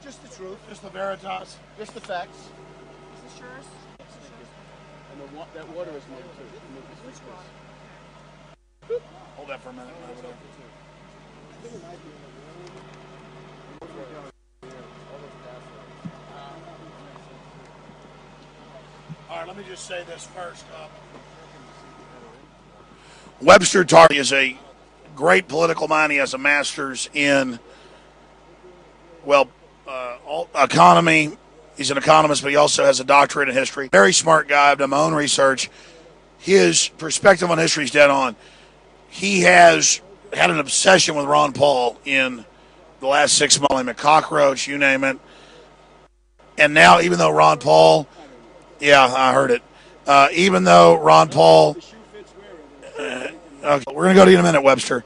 Just the truth. Just the veritas. Just the facts. Is this yours? And that water is made too. Which water? Hold that for a minute. All right, let me just say this first. Webster Tarpley is a great political mind. He has a master's in, economy. He's an economist, but he also has a doctorate in history. Very smart guy. I've done my own research. His perspective on history is dead on. He has had an obsession with Ron Paul in the last 6 months. A cockroach, you name it. And now, even though Ron Paul, yeah, I heard it. Even though Ron Paul, okay, we're going to go to you in a minute, Webster.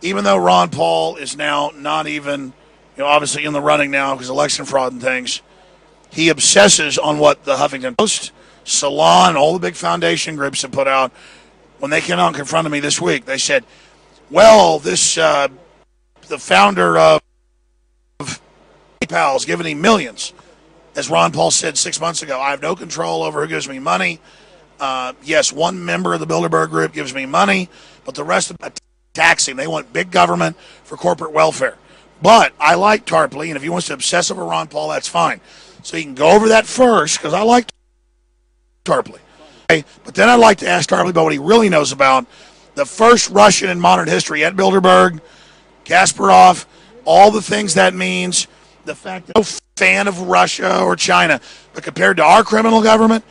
Even though Ron Paul is now not even, obviously in the running now because election fraud and things, he obsesses on what the Huffington Post, Salon, all the big foundation groups have put out. When they came out and confronted me this week, they said, well, this the founder of PayPal is giving him millions. As Ron Paul said 6 months ago, I have no control over who gives me money. Yes, one member of the Bilderberg group gives me money, but the rest of them taxing. They want big government for corporate welfare. But I like Tarpley, and if he wants to obsess over Ron Paul, that's fine. So you can go over that first, because I like Tarpley. Okay? But then I'd like to ask Tarpley about what he really knows about the first Russian in modern history at Bilderberg, Kasparov, all the things that means, the fact that no fan of Russia or China, but compared to our criminal government,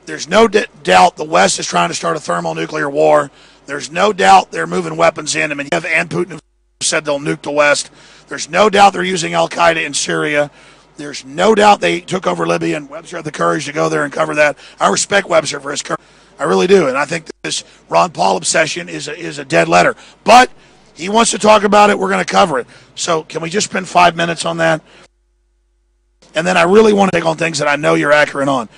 there's no doubt the West is trying to start a thermonuclear war. There's no doubt they're moving weapons in. Medvedev and Putin have said they'll nuke the West. There's no doubt they're using Al-Qaeda in Syria. There's no doubt they took over Libya, and Webster had the courage to go there and cover that. I respect Webster for his courage. I really do, and I think this Ron Paul obsession is a dead letter. But he wants to talk about it. We're going to cover it. So can we just spend 5 minutes on that? And then I really want to take on things that I know you're accurate on.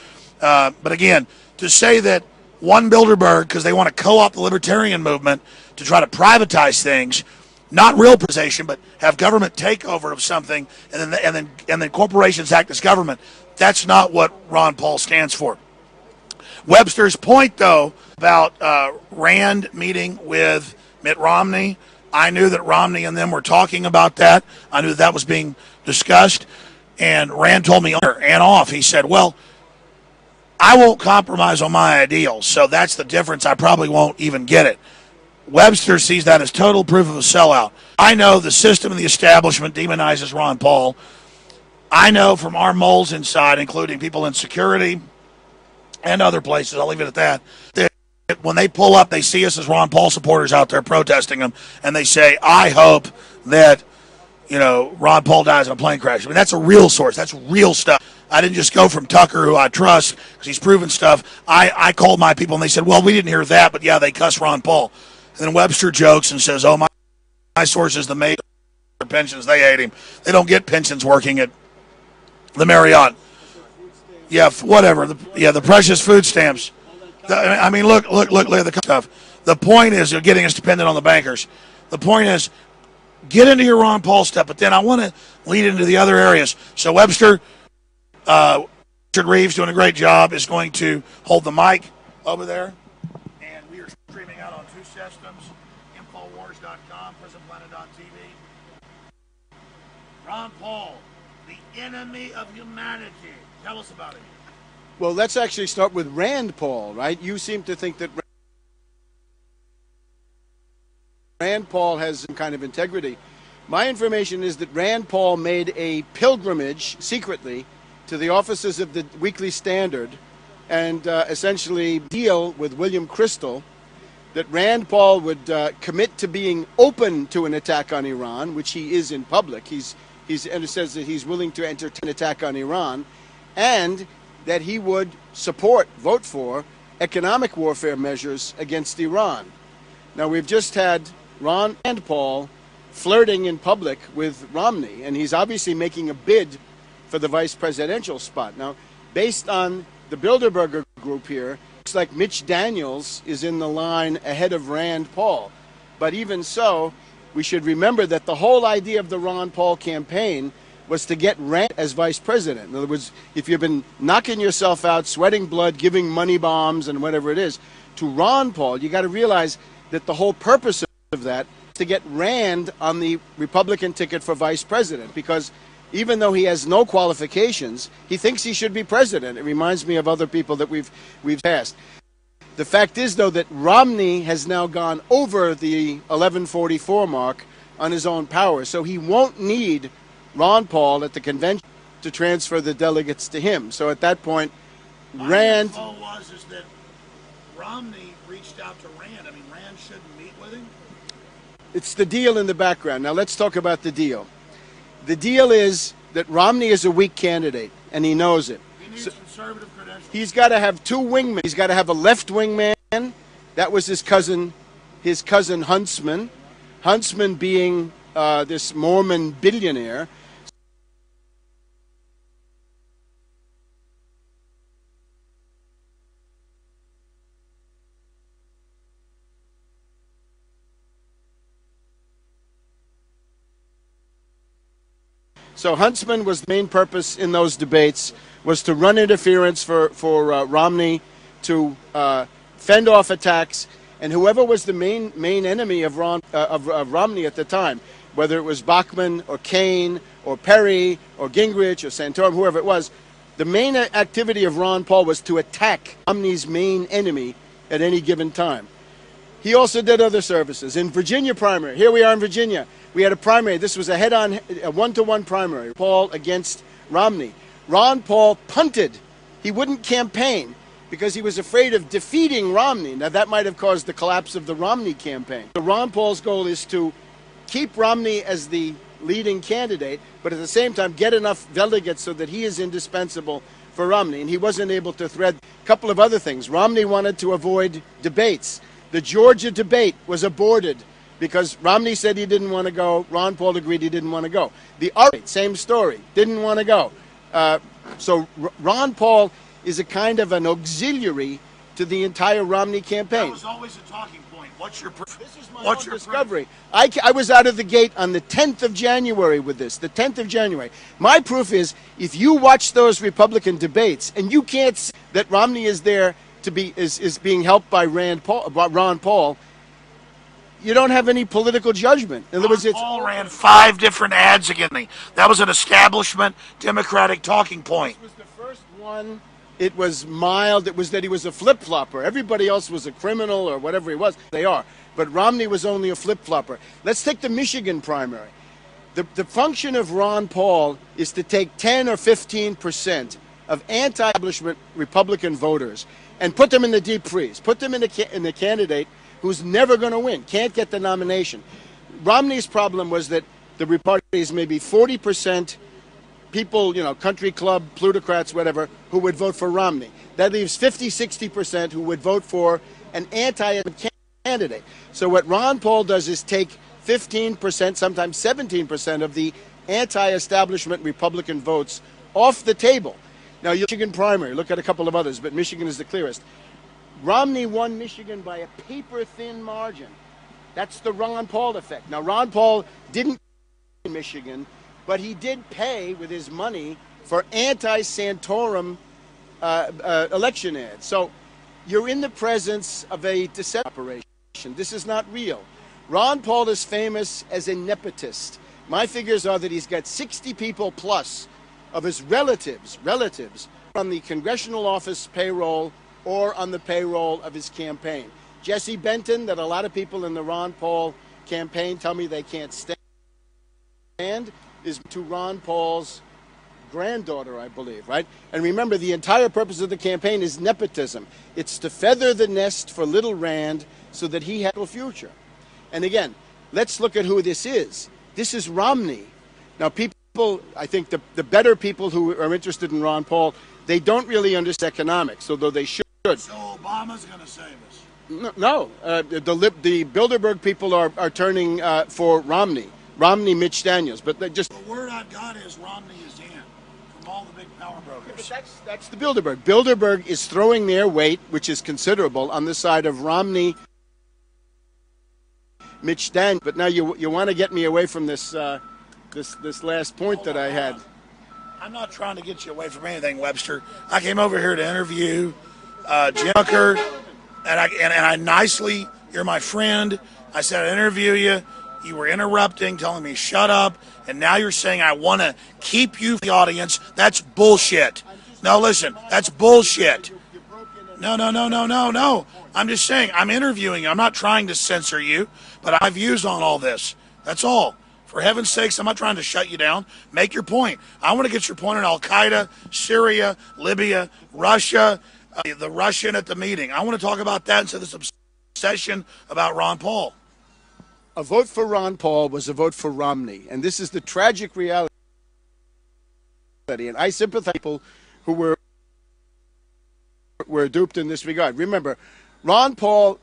But again, to say that one Bilderberg, because they want to co-opt the libertarian movement to try to privatize things, not real privatization, but have government takeover of something, and then corporations act as government. That's not what Ron Paul stands for. Webster's point, though, about Rand meeting with Mitt Romney, I knew that Romney and them were talking about that. I knew that was being discussed. And Rand told me on and off, he said, well, I won't compromise on my ideals, so that's the difference. I probably won't even get it. Webster sees that as total proof of a sellout. I know the system and the establishment demonizes Ron Paul. I know from our moles inside, including people in security and other places, I'll leave it at that, that when they pull up, they see us as Ron Paul supporters out there protesting him, and they say, I hope that, Ron Paul dies in a plane crash. I mean, that's a real source. That's real stuff. I didn't just go from Tucker, who I trust, because he's proven stuff. I called my people, and they said, well, we didn't hear that, but yeah, they cuss Ron Paul. And then Webster jokes and says, oh, my source is the mayor pensions. They hate him. They don't get pensions working at the Marriott. Yeah, whatever. The precious food stamps. Look at the stuff. The point is you're getting us dependent on the bankers. The point is get into your Ron Paul stuff, but then I want to lead into the other areas. So Webster, Richard Reeves, doing a great job, is going to hold the mic over there. And we are streaming out on two systems, Infowars.com, PrisonPlanet.tv. Ron Paul, the enemy of humanity. Tell us about it. Well, let's actually start with Rand Paul, right? You seem to think that Rand Paul has some kind of integrity. My information is that Rand Paul made a pilgrimage secretly to the offices of the Weekly Standard and essentially deal with William Crystal that Rand Paul would commit to being open to an attack on Iran, which he is in public. And it says that he's willing to entertain an attack on Iran, and that he would vote for economic warfare measures against Iran. Now, we've just had Rand Paul flirting in public with Romney, and he's obviously making a bid for the vice presidential spot. Now, based on the Bilderberger group here, looks like Mitch Daniels is in the line ahead of Rand Paul. But even so, we should remember that the whole idea of the Ron Paul campaign was to get Rand as vice president. In other words, if you've been knocking yourself out, sweating blood, giving money bombs and whatever it is, to Ron Paul, you got to realize that the whole purpose of that is to get Rand on the Republican ticket for vice president, because even though he has no qualifications, he thinks he should be president. It reminds me of other people that we've passed. The fact is, though, that Romney has now gone over the 1144 mark on his own power, so he won't need Ron Paul at the convention to transfer the delegates to him. So at that point, Rand... My info is that Romney reached out to Rand. I mean, Rand shouldn't meet with him? It's the deal in the background. Now let's talk about the deal. The deal is that Romney is a weak candidate, and he knows it. He needs conservative credentials. He's got to have two wingmen. He's got to have a left wing man. That was his cousin Huntsman. Huntsman being this Mormon billionaire. So Huntsman was the main purpose in those debates, was to run interference for Romney, to fend off attacks, and whoever was the main enemy of Romney at the time, whether it was Bachmann or Kane or Perry or Gingrich or Santorum, whoever it was, the main activity of Ron Paul was to attack Romney's main enemy at any given time. He also did other services. In Virginia primary, here we are in Virginia, we had a primary. This was a head-on, a one-to-one primary, Paul against Romney. Ron Paul punted. He wouldn't campaign because he was afraid of defeating Romney. Now, that might have caused the collapse of the Romney campaign. So Ron Paul's goal is to keep Romney as the leading candidate, but at the same time get enough delegates so that he is indispensable for Romney. And he wasn't able to thread a couple of other things. Romney wanted to avoid debates. The Georgia debate was aborted because Romney said he didn't want to go. Ron Paul agreed he didn't want to go. The Oreilly, same story, didn't want to go. So Ron Paul is a kind of an auxiliary to the entire Romney campaign. That was always a talking point. What's your proof? This is my own discovery. I was out of the gate on the 10th of January with this, the 10th of January. My proof is, if you watch those Republican debates and you can't see that Romney is there to be is being helped by Ron Paul, you don't have any political judgment. In other words, Paul ran 5 different ads against me. That was an establishment Democratic talking point. This was the first one. It was mild. It was that he was a flip-flopper. Everybody else was a criminal or whatever he was. They are. But Romney was only a flip-flopper. Let's take the Michigan primary. The function of Ron Paul is to take 10 or 15% of anti-establishment Republican voters and put them in the deep freeze. Put them in the candidate who's never going to win, can't get the nomination. Romney's problem was that the Republicans maybe 40% people, you know, country club, plutocrats, whatever, who would vote for Romney. That leaves 50-60% who would vote for an anti-candidate. So what Ron Paul does is take 15%, sometimes 17% of the anti-establishment Republican votes off the table. Now, Michigan primary, look at a couple of others, but Michigan is the clearest. Romney won Michigan by a paper-thin margin. That's the Ron Paul effect. Now, Ron Paul didn't win Michigan, but he did pay with his money for anti-Santorum election ads. So you're in the presence of a deception operation. This is not real. Ron Paul is famous as a nepotist. My figures are that he's got 60 people plus of his relatives on the congressional office payroll or on the payroll of his campaign. Jesse Benton, that a lot of people in the Ron Paul campaign tell me they can't stand, is to Ron Paul's granddaughter, I believe, right? And remember, the entire purpose of the campaign is nepotism. It's to feather the nest for little Rand so that he has a future. And again, let's look at who this is. This is Romney. Now, people, I think the better people who are interested in Ron Paul, they don't really understand economics, although they should. So Obama's going to save us? No. The Bilderberg people are turning for Romney, Mitch Daniels. But they just... The word I've got is Romney is in from all the big power brokers. But that's the Bilderberg. Bilderberg is throwing their weight, which is considerable, on the side of Romney, Mitch Daniels. But now you want to get me away from this this last point that I had. I'm not trying to get you away from anything, Webster. I came over here to interview Jim Hooker, and I nicely, you're my friend. I said I'd interview you. You were interrupting, telling me shut up, and now you're saying I want to keep you for the audience. That's bullshit. No, listen, that's bullshit. No. I'm just saying, I'm interviewing you. I'm not trying to censor you, but I have views on all this. That's all. For heaven's sakes, I'm not trying to shut you down. Make your point. I want to get your point on Al-Qaeda, Syria, Libya, Russia, the Russian at the meeting. I want to talk about that instead of this obsession about Ron Paul. A vote for Ron Paul was a vote for Romney, and this is the tragic reality. And I sympathize with people who were duped in this regard. Remember, Ron Paul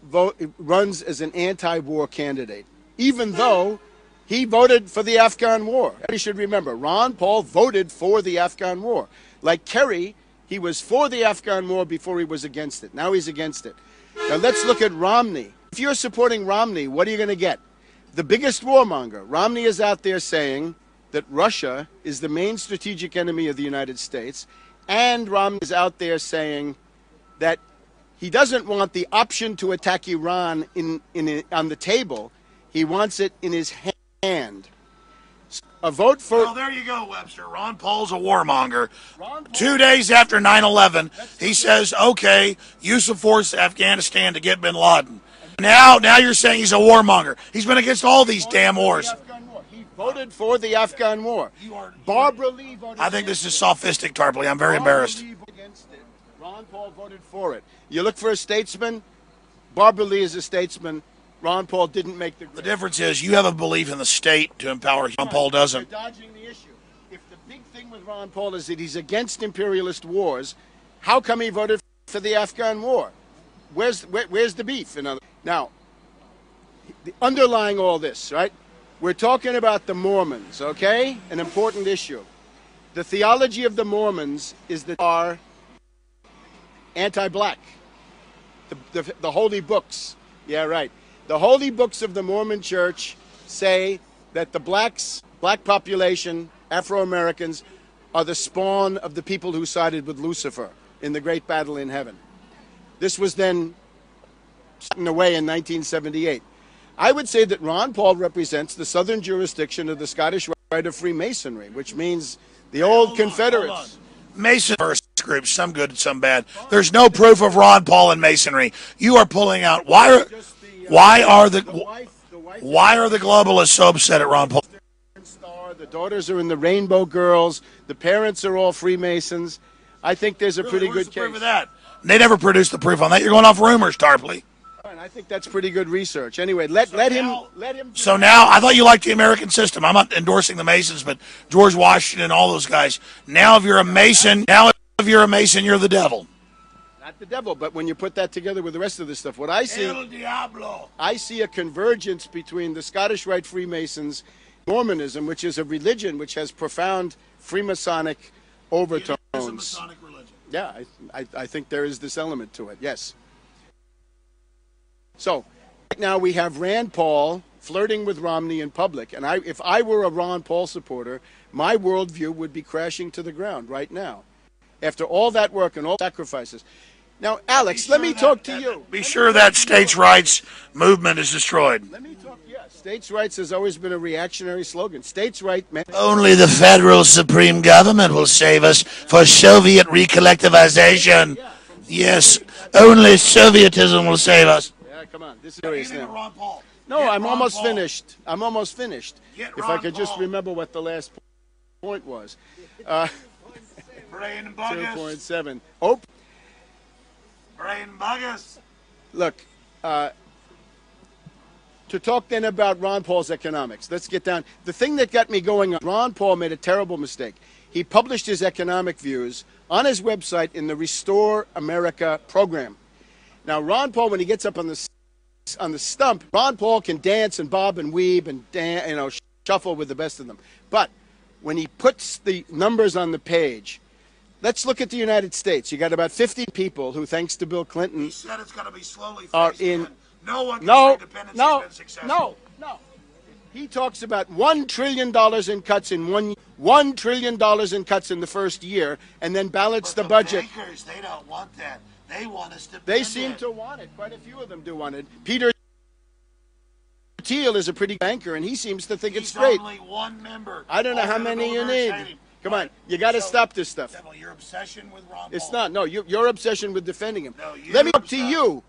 runs as an anti-war candidate, even though he voted for the Afghan war. You should remember, Ron Paul voted for the Afghan war. Like Kerry, he was for the Afghan war before he was against it. Now he's against it. Now let's look at Romney. If you're supporting Romney, what are you going to get? The biggest warmonger. Romney is out there saying that Russia is the main strategic enemy of the United States, and Romney is out there saying that he doesn't want the option to attack Iran on the table. He wants it in his hand. A vote for... Well, there you go, Webster. Ron Paul's a warmonger. 2 days after 9/11, he says, okay, use of force to Afghanistan to get bin Laden. Now you're saying he's a warmonger. He's been against all these damn wars. He voted for the Afghan war. Barbara Lee voted I think this is sophistic, Tarpley. I'm very embarrassed. Against it. Ron Paul voted for it. You look for a statesman, Barbara Lee is a statesman. Ron Paul didn't make the grade. The difference is you have a belief in the state to empower. Ron Paul doesn't. You're dodging the issue. If the big thing with Ron Paul is that he's against imperialist wars, how come he voted for the Afghan war? Where's the beef? Now, underlying all this, right? We're talking about the Mormons, okay? An important issue. The theology of the Mormons is that they are anti-black. The holy books. Yeah, right. The holy books of the Mormon Church say that the black population, Afro-Americans, are the spawn of the people who sided with Lucifer in the great battle in heaven. This was then taken away in 1978. I would say that Ron Paul represents the southern jurisdiction of the Scottish Rite of Freemasonry, which means the old Confederates. Mason first groups, some good, some bad. There's no proof of Ron Paul in Masonry. You are pulling out. Why are the globalists so upset at Ron Paul? The daughters are in the Rainbow Girls. The parents are all Freemasons. I think there's a pretty good case. Proof of that? They never produced the proof on that. You're going off rumors, Tarpley. And I think that's pretty good research. Anyway, let him. So now, I thought you liked the American system. I'm not endorsing the Masons, but George Washington, all those guys. Now, if you're a Mason, you're the devil. Not the devil, but when you put that together with the rest of this stuff, what I see a convergence between the Scottish Rite Freemasons, Mormonism, which is a religion which has profound Freemasonic overtones. It's a Masonic religion. Yeah, I think there is this element to it, yes. So, right now we have Rand Paul flirting with Romney in public, and if I were a Ron Paul supporter, my worldview would be crashing to the ground right now. After all that work and all sacrifices. Now, Alex, let me talk to you. Be sure that states' rights movement is destroyed. Let me talk, yeah. States' rights has always been a reactionary slogan. States' right, man. Only the federal supreme government will save us for Soviet recollectivization. Yes, only Sovietism will save us. Yeah, come on. This is serious now. No, I'm almost finished. I'm almost finished. If I could just remember what the last point was. 2.7. Oh. Brain buggers. Look, to talk then about Ron Paul's economics. Let's get down. The thing that got me going on, Ron Paul made a terrible mistake. He published his economic views on his website in the Restore America program. Now, Ron Paul, when he gets up on the stump, Ron Paul can dance and bob and weave and shuffle with the best of them. But when he puts the numbers on the page, let's look at the United States. You got about 50 people who, thanks to Bill Clinton, he said it's going to be slowly are in. No one can say independence has been successful. No. He talks about $1 trillion in cuts in $1 trillion in cuts in the first year, and then balance the budget. Bankers, they don't want that. They want us to. They seem to want it. Quite a few of them do want it. Peter Thiel is a pretty banker, and he seems to think it's great. Only one member. I don't know how many you need. Come on, you got to stop this stuff. Your obsession with Ron Paul. It's not. No, your obsession with defending him. No, let me talk to you.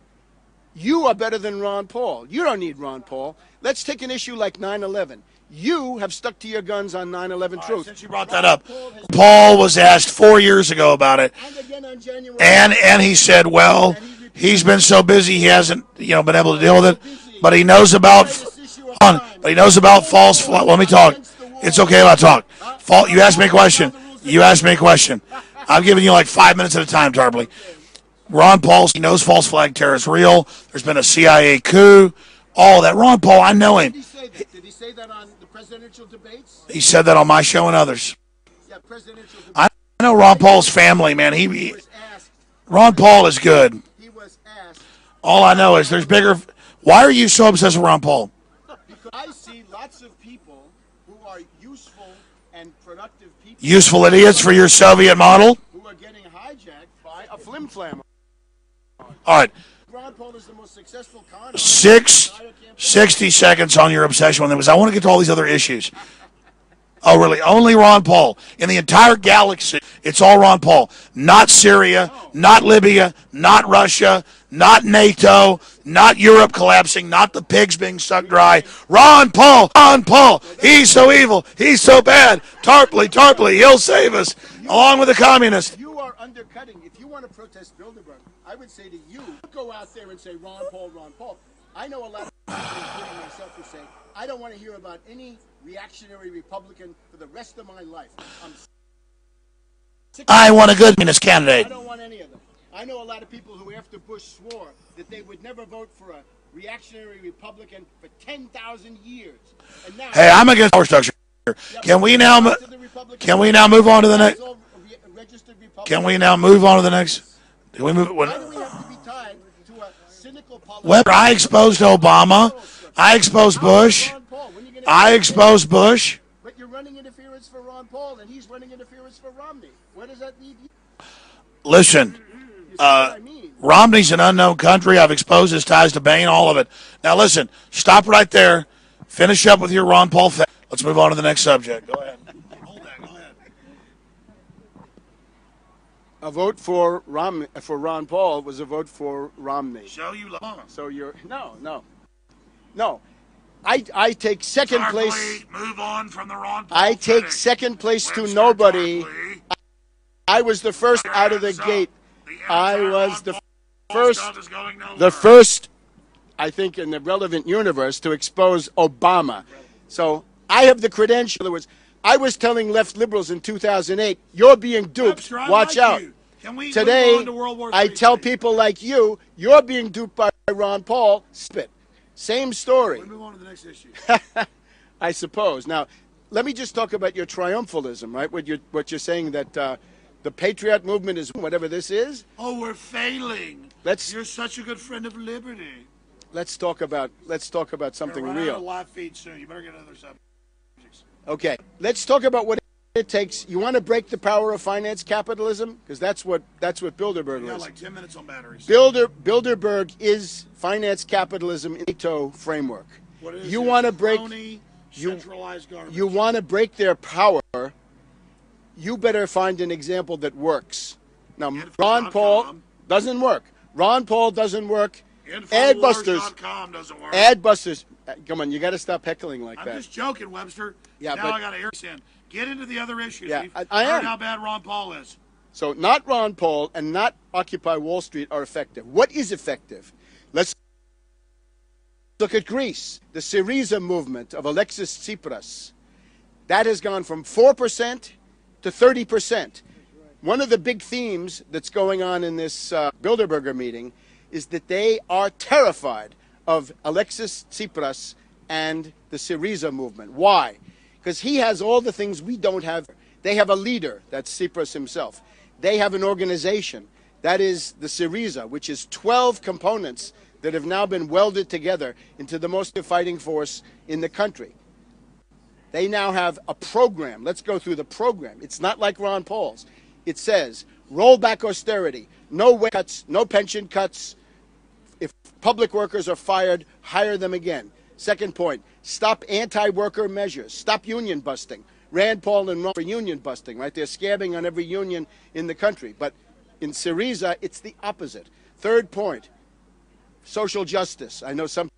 You are better than Ron Paul. You don't need Ron Paul. Let's take an issue like 9/11. You have stuck to your guns on 9/11 truth. Since you brought that up, Paul was asked 4 years ago about it, And again on January. and he said, well, he's been so busy he hasn't been able to deal with it, but he knows about false flag. Let me talk. It's okay if I talk. You asked me a question. I'm giving you like 5 minutes at a time, Tarpley. Ron Paul, he knows false flag terror is real. There's been a CIA coup. All that. Ron Paul, I know him. Did he say that on the presidential debates? He said that on my show and others. Yeah, presidential debates. I know Ron Paul's family, man. Ron Paul is good. He was asked. All I know is there's bigger. Why are you so obsessed with Ron Paul? Because I see lots of people who are useful and productive people. Useful idiots for your Soviet model? Who are getting hijacked by a flim-flam. All right. Ron Paul is the most successful con. 60 seconds on your obsession with him, because I want to get to all these other issues. Oh, really? Only Ron Paul. In the entire galaxy, it's all Ron Paul. Not Syria, not Libya, not Russia, not NATO, not Europe collapsing, not the pigs being sucked dry. Ron Paul. He's so evil. He's so bad. Tarpley, he'll save us, along with the communists. You are undercutting. If you want to protest Bilderberg, I would say to you, go out there and say Ron Paul. I know a lot of people, including myself, who say, I don't want to hear about any reactionary Republican for the rest of my life. I want a good communist candidate. I don't want any of them. I know a lot of people who, after Bush swore that they would never vote for a reactionary Republican for 10,000 years. And now, hey, I'm against power structure. Can we now move on to the next? Can we now move on to the next? Can we move? Why do we have to be tied to a cynical politician? Webster, I exposed Obama. I exposed Bush. But you're running interference for Ron Paul, and he's running interference for Romney. Where does that leave you? Listen, Romney's an unknown country. I've exposed his ties to Bain, all of it. Now listen, stop right there. Finish up with your Ron Paul. Let's move on to the next subject. Go ahead. Hold that. Go ahead. A vote for Ron Paul was a vote for Romney. Show you love. So you're no. I take second place. Move on from the Ron Paul. I take second place to nobody. I was the first out of the gate. I was the first, I think, in the relevant universe to expose Obama. So I have the credential. In other words, I was telling left liberals in 2008, you're being duped. Watch out. Today, I tell people like you, you're being duped by Ron Paul. Spit. Same story. Move on to the next issue. I suppose. Now, let me just talk about your triumphalism, right? What you're saying that the patriot movement is whatever this is. Oh, we're failing. You're such a good friend of liberty. Let's talk about something real. Out of live feed soon. You better get another subject. Okay, let's talk about what it takes. You want to break the power of finance capitalism, because that's what Bilderberg is. We got like 10 minutes on batteries. Bilderberg is finance capitalism in NATO framework. What is you it? want to break Centralized garbage. You want to break their power. You better find an example that works. Now, Ron Paul doesn't work. Ron Paul doesn't work. Infowars.com doesn't work. Adbusters. Come on, you got to stop heckling like that. I'm just joking, Webster. Yeah, now I got to air in. Get into the other issues. Yeah, We've I heard am. how bad Ron Paul is. So not Ron Paul and not Occupy Wall Street are effective. What is effective? Let's look at Greece. The Syriza movement of Alexis Tsipras. That has gone from 4% to 30%. One of the big themes that's going on in this Bilderberger meeting is that they are terrified of Alexis Tsipras and the Syriza movement. Why? Because he has all the things we don't have. They have a leader, that's Tsipras himself. They have an organization, that is the Syriza, which is 12 components that have now been welded together into the most fighting force in the country. They now have a program. Let's go through the program. It's not like Ron Paul's. It says roll back austerity, no wage cuts, no pension cuts. If public workers are fired, hire them again. Second point, stop anti-worker measures, stop union busting. Rand Paul and Ron for union busting, right? They're scabbing on every union in the country. But in Syriza, it's the opposite. Third point, social justice. I know some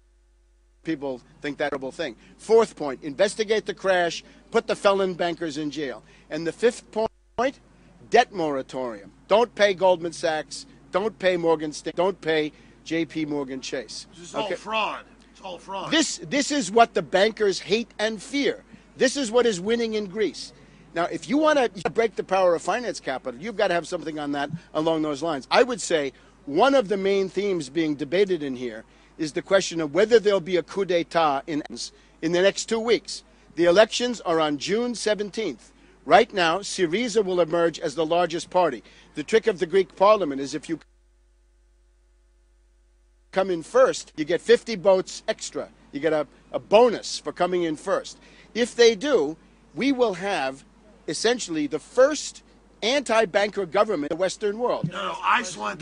people think that's a terrible thing. Fourth point, investigate the crash, put the felon bankers in jail. And the fifth point, debt moratorium. Don't pay Goldman Sachs, don't pay Morgan Stanley, don't pay J.P. Morgan Chase. This is all fraud. It's all fraud. This is what the bankers hate and fear. This is what is winning in Greece. Now, if you want to break the power of finance capital, you've got to have something on that along those lines. I would say one of the main themes being debated in here is the question of whether there'll be a coup d'etat in the next 2 weeks. The elections are on June 17th. Right now, Syriza will emerge as the largest party. The trick of the Greek parliament is if you come in first, you get 50 votes extra. You get a bonus for coming in first. If they do, we will have essentially the first anti-banker government in the Western world. No, Iceland.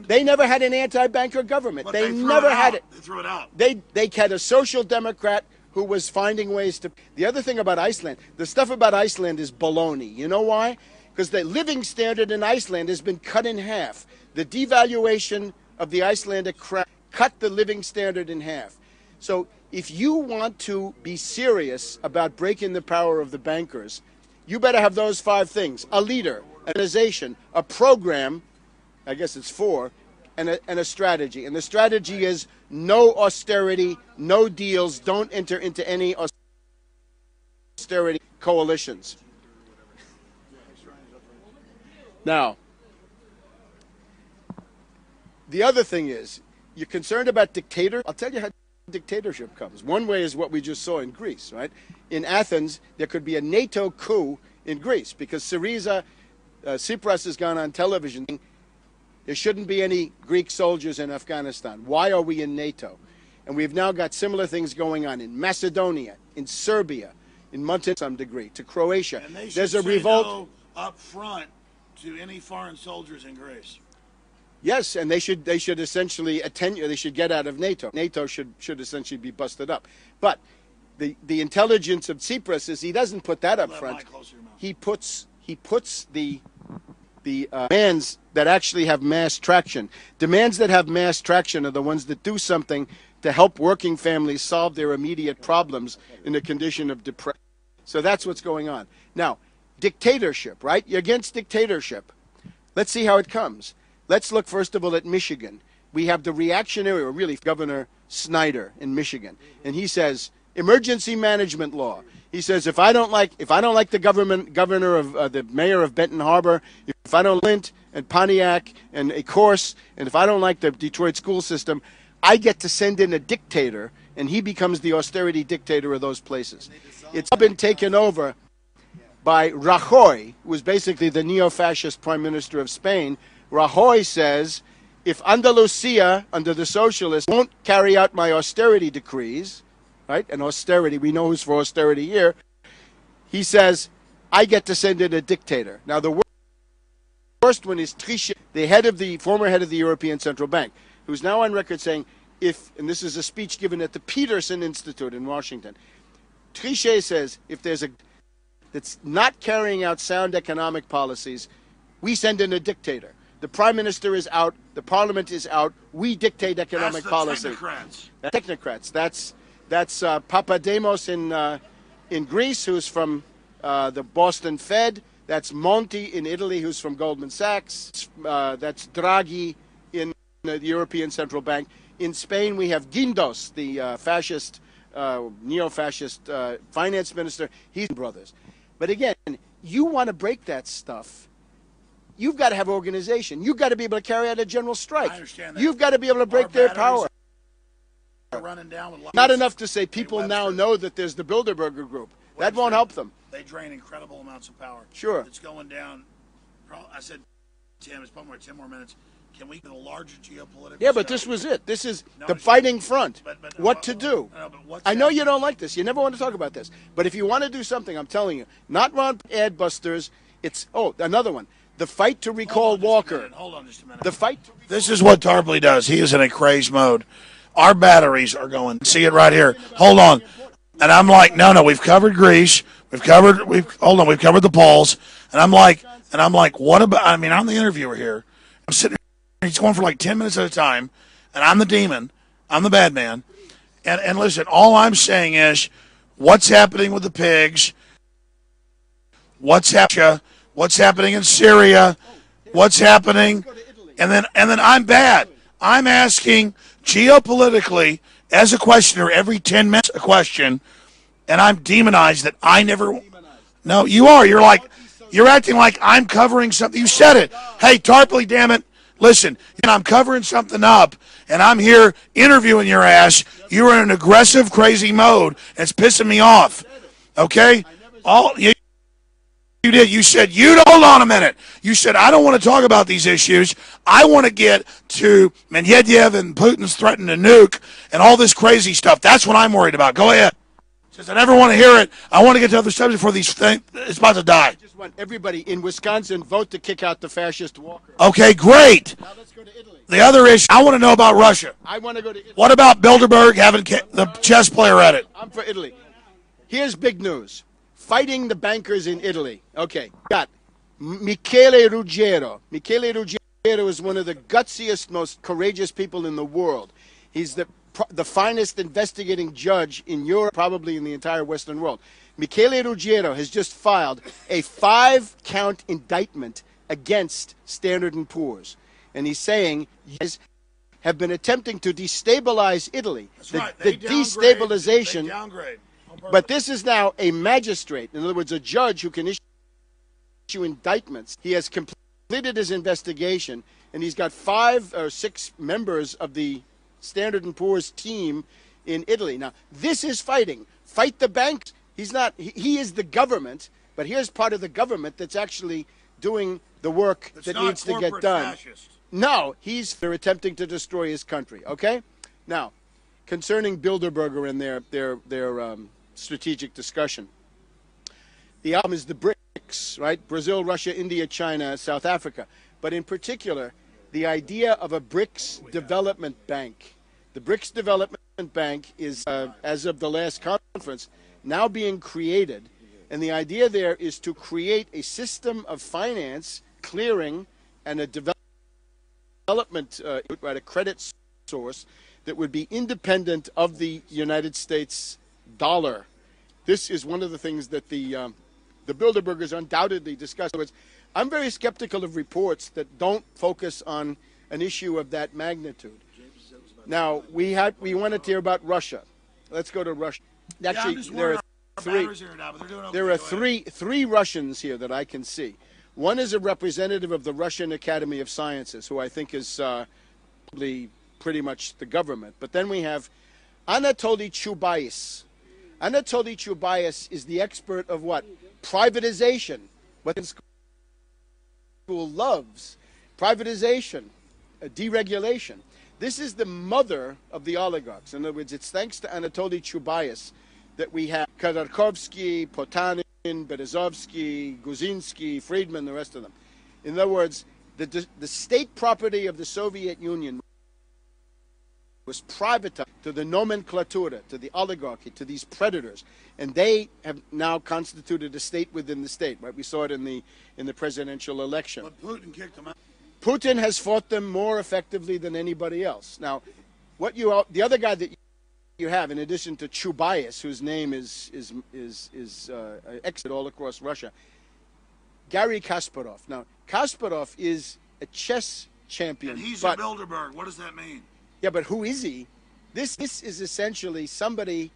They never had an anti-banker government. They never had it. They threw it out. They had a social democrat who was finding ways to. The other thing about Iceland, the stuff about Iceland is baloney. You know why? Because the living standard in Iceland has been cut in half. The devaluation of the Icelandic crown cut the living standard in half. So if you want to be serious about breaking the power of the bankers, you better have those 5 things: a leader, an organization, a program, I guess it's 4, and a strategy. And the strategy is no austerity, no deals, don't enter into any austerity coalitions. Now, the other thing is, you're concerned about dictator. I'll tell you how dictatorship comes. One way is what we just saw in Greece, right? In Athens, there could be a NATO coup in Greece because Syriza, Tsipras has gone on television. There shouldn't be any Greek soldiers in Afghanistan. Why are we in NATO? And we've now got similar things going on in Macedonia, in Serbia, in Montenegro to some degree, to Croatia. And they should There's a say revolt no up front to any foreign soldiers in Greece. Yes, and they should essentially they should get out of NATO. NATO should essentially be busted up. But the intelligence of Tsipras is he doesn't put that up front. He puts the demands that actually have mass traction. Demands that have mass traction are the ones that do something to help working families solve their immediate problems in a condition of depression. So that's what's going on. Now, dictatorship, right? You're against dictatorship. Let's see how it comes. Let's look first of all at Michigan. We have the reactionary, or really Governor Snyder in Michigan, and he says emergency management law. He says if I don't like the governor of the mayor of Benton Harbor, if I don't Lint and Pontiac and a course, and if I don't like the Detroit school system, I get to send in a dictator, and he becomes the austerity dictator of those places. It's been taken over by Rajoy, who was basically the neo-fascist prime minister of Spain. Rajoy says, if Andalusia, under the socialists, won't carry out my austerity decrees, right, and austerity, we know who's for austerity here, he says, I get to send in a dictator. Now, the worst one is Trichet, the former head of the European Central Bank, who's now on record saying, and this is a speech given at the Peterson Institute in Washington, Trichet says, if there's that's not carrying out sound economic policies, we send in a dictator. The prime minister is out. The parliament is out. We dictate economic policy. Technocrats. Technocrats. That's Papademos in Greece, who's from the Boston Fed. That's Monti in Italy, who's from Goldman Sachs. That's Draghi in the European Central Bank. In Spain, we have Guindos, the fascist, neo-fascist finance minister. He's brothers. But again, you want to break that stuff. You've got to have organization. You've got to be able to carry out a general strike. I understand that. You've got to be able to break their power. Running down with Not enough to say people now know that there's the Bilderberger group. That won't help them. They drain incredible amounts of power. Sure. It's going down. I said, Tim, it's probably 10 more minutes. Can we get a larger geopolitical? Yeah, but this was it. This is the fighting front. What to do? I know you don't like this. You never want to talk about this. But if you want to do something, I'm telling you, not Ron ad busters. It's another one. The fight to recall Walker. Hold on just a minute. The fight. This is what Tarpley does. He is in a crazed mode. Our batteries are going. See it right here. Hold on. And I'm like, no, we've covered Greece. We've covered the polls. And I'm like, what about? I mean, I'm the interviewer here. I'm sitting. He's going for like 10 minutes at a time, and I'm the demon. I'm the bad man. And listen, all I'm saying is, what's happening with the pigs? What's happening in Syria? What's happening? And then I'm bad. I'm asking geopolitically as a questioner every 10 minutes a question, and I'm demonized that I never. No, you are. You're acting like I'm covering something. You said it. Hey, Tarpley, damn it. Listen, I'm covering something up, and I'm here interviewing your ass. You're in an aggressive, crazy mode. And it's pissing me off. Okay? You did. You said, hold on a minute. You said, I don't want to talk about these issues. I want to get to Medvedev and Putin's threatening to nuke and all this crazy stuff. That's what I'm worried about. Go ahead. Since I never want to hear it, I want to get to other subjects before these things. It's about to die. I just want everybody in Wisconsin vote to kick out the fascist Walker. Okay, great. Now let's go to Italy. The other issue, I want to know about Russia. I want to go to Italy. What about Bilderberg having the chess player at it? I'm for Italy. Here's big news. Fighting the bankers in Italy. Okay, got Michele Ruggiero. Michele Ruggiero is one of the gutsiest, most courageous people in the world. He's the finest investigating judge in Europe, probably in the entire Western world. Michele Ruggiero has just filed a 5-count indictment against Standard & Poor's. And he's saying, you guys have been attempting to destabilize Italy. That's right. The destabilization. They downgrade. But this is now a magistrate. In other words, a judge who can issue indictments. He has completed his investigation, and he's got 5 or 6 members of the Standard & Poor's team in Italy. Now, this is fighting. Fight the banks. He is the government, but here's part of the government that's actually doing the work that needs to get done. Fascist. No, they're attempting to destroy his country, okay? Now, concerning Bilderberger and their strategic discussion, the album is the BRICS, right? Brazil, Russia, India, China, South Africa. But in particular, the idea of a BRICS development bank. The BRICS Development Bank is, as of the last conference, now being created. And the idea there is to create a system of finance, clearing, and a development, a credit source that would be independent of the United States dollar. This is one of the things that the Bilderbergers undoubtedly discussed. I'm very skeptical of reports that don't focus on an issue of that magnitude. Now, we wanted to hear about Russia. Let's go to Russia. Actually, there are three Russians here that I can see. One is a representative of the Russian Academy of Sciences, who I think is probably pretty much the government. But then we have Anatoly Chubais. Anatoly Chubais is the expert of what? Privatization. What the school loves. Privatization. Deregulation. This is the mother of the oligarchs. In other words, it's thanks to Anatoly Chubais that we have Khodorkovsky, Potanin, Berezovsky, Guzinsky, Friedman, the rest of them. In other words, the state property of the Soviet Union was privatized to the nomenclatura, to the oligarchy, to these predators, and they have now constituted a state within the state. Right? We saw it in the presidential election. But Putin kicked them out. Putin has fought them more effectively than anybody else. Now, the other guy that you have, in addition to Chubais, whose name is exit all across Russia, Garry Kasparov. Now, Kasparov is a chess champion. And he's a Bilderberg. What does that mean? Yeah, but who is he? This is essentially somebody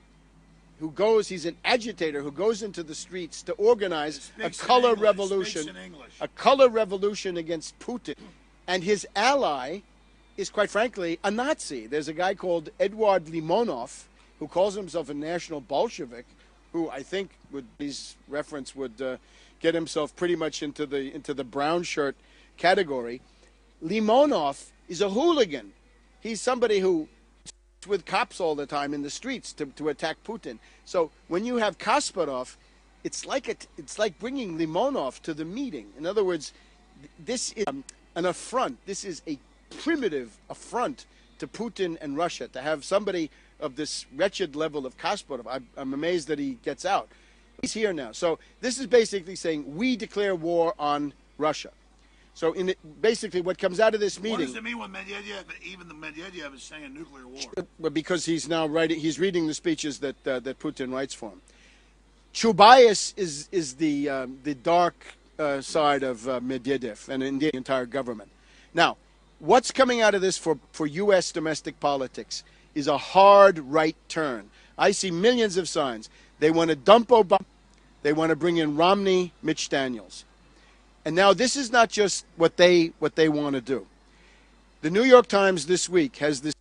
who he's an agitator who goes into the streets to organize a color revolution, against Putin. And his ally is, quite frankly, a Nazi. There's a guy called Eduard Limonov who calls himself a national Bolshevik, who I think would get himself pretty much into the brown shirt category. Limonov is a hooligan. He's somebody who with cops all the time in the streets to attack Putin. So when you have Kasparov, it's like bringing Limonov to the meeting. In other words, this is an affront. This is a primitive affront to Putin and Russia to have somebody of this wretched level of Kasparov. I'm amazed that he gets out. He's here now. So this is basically saying we declare war on Russia. So basically what comes out of this meeting... What does it mean when Medvedev, even the Medvedev is saying nuclear war? Well, because he's now he's reading the speeches that Putin writes for him. Chubais is the dark side of Medvedev and indeed the entire government. Now, what's coming out of this for U.S. domestic politics is a hard right turn. I see millions of signs. They want to dump Obama. They want to bring in Romney, Mitch Daniels. And now this is not just what they want to do. The New York Times this week has this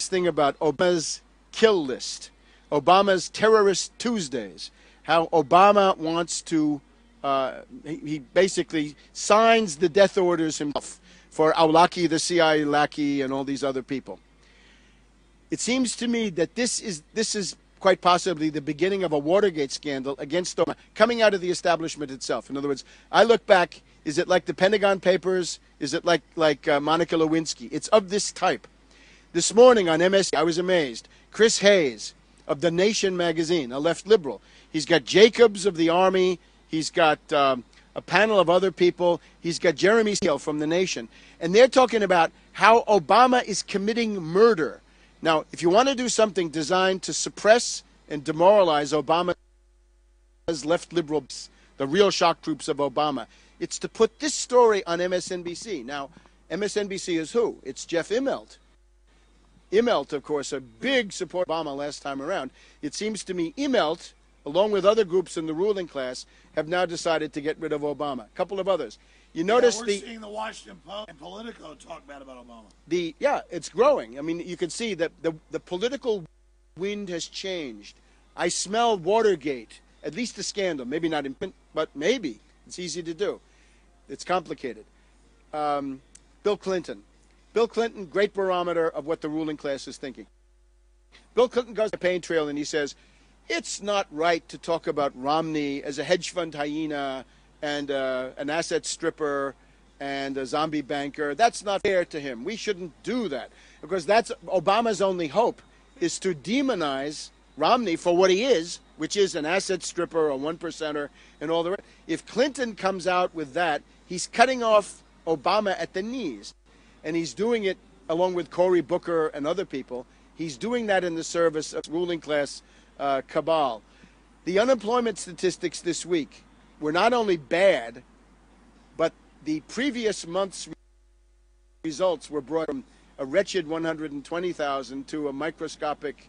thing about Obama's kill list, Obama's terrorist Tuesdays, how Obama wants to, he basically signs the death orders himself for Awlaki, the CIA lackey, and all these other people. It seems to me that this is quite possibly the beginning of a Watergate scandal against Obama, coming out of the establishment itself. In other words, I look back, is it like the Pentagon Papers? Is it like Monica Lewinsky? It's of this type. This morning on MSC, I was amazed. Chris Hayes of The Nation magazine, a left liberal. He's got Jacobs of the Army. He's got a panel of other people. He's got Jeremy Steele from The Nation. And they're talking about how Obama is committing murder. Now, if you want to do something designed to suppress and demoralize Obama's left liberals, the real shock troops of Obama, it's to put this story on MSNBC. Now, MSNBC is who? It's Jeff Immelt. Immelt, of course, a big supporter of Obama last time around. It seems to me Immelt, along with other groups in the ruling class, have now decided to get rid of Obama. A couple of others. You notice we're seeing the Washington Post and Politico talk bad about Obama. It's growing. I mean, you can see that the political wind has changed. I smell Watergate, at least a scandal. Maybe not, but maybe. It's easy to do. It's complicated. Bill Clinton. Bill Clinton, great barometer of what the ruling class is thinking. Bill Clinton goes to the campaign trail and he says, it's not right to talk about Romney as a hedge fund hyena and an asset stripper and a zombie banker. That's not fair to him. We shouldn't do that. Because that's Obama's only hope, is to demonize Romney for what he is, which is an asset stripper, a one-percenter, and all the rest. If Clinton comes out with that, he's cutting off Obama at the knees. And he's doing it along with Cory Booker and other people. He's doing that in the service of ruling class cabal. The unemployment statistics this week were not only bad, but the previous month's results were brought from a wretched 120,000 to a microscopic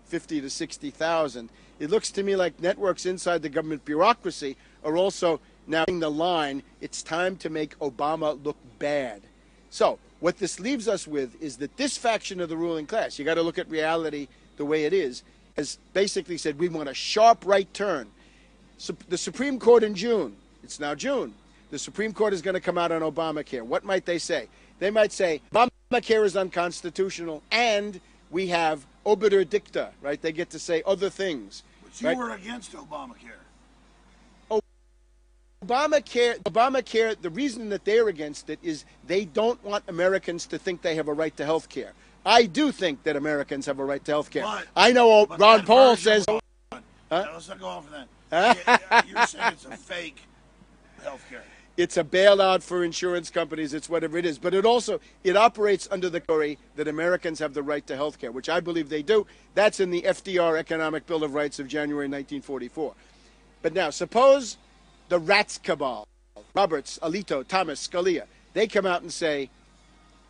50 to 60,000. It looks to me like networks inside the government bureaucracy are also now in the line. It's time to make Obama look bad. So what this leaves us with is that this faction of the ruling class, you got to look at reality the way it is, has basically said we want a sharp right turn. So the Supreme Court in June, it's now June, the Supreme Court is going to come out on Obamacare. What might they say? They might say Obamacare is unconstitutional and we have obiter dicta, right? They get to say other things. But you were against Obamacare. Obamacare, the reason that they're against it is they don't want Americans to think they have a right to health care. I do think that Americans have a right to health care. I know Ron Paul says... Let's not go off of that. You're saying it's a fake health care. It's a bailout for insurance companies. It's whatever it is. But it operates under the theory that Americans have the right to health care, which I believe they do. That's in the FDR Economic Bill of Rights of January 1944. But now, suppose the rats cabal, Roberts, Alito, Thomas, Scalia, they come out and say,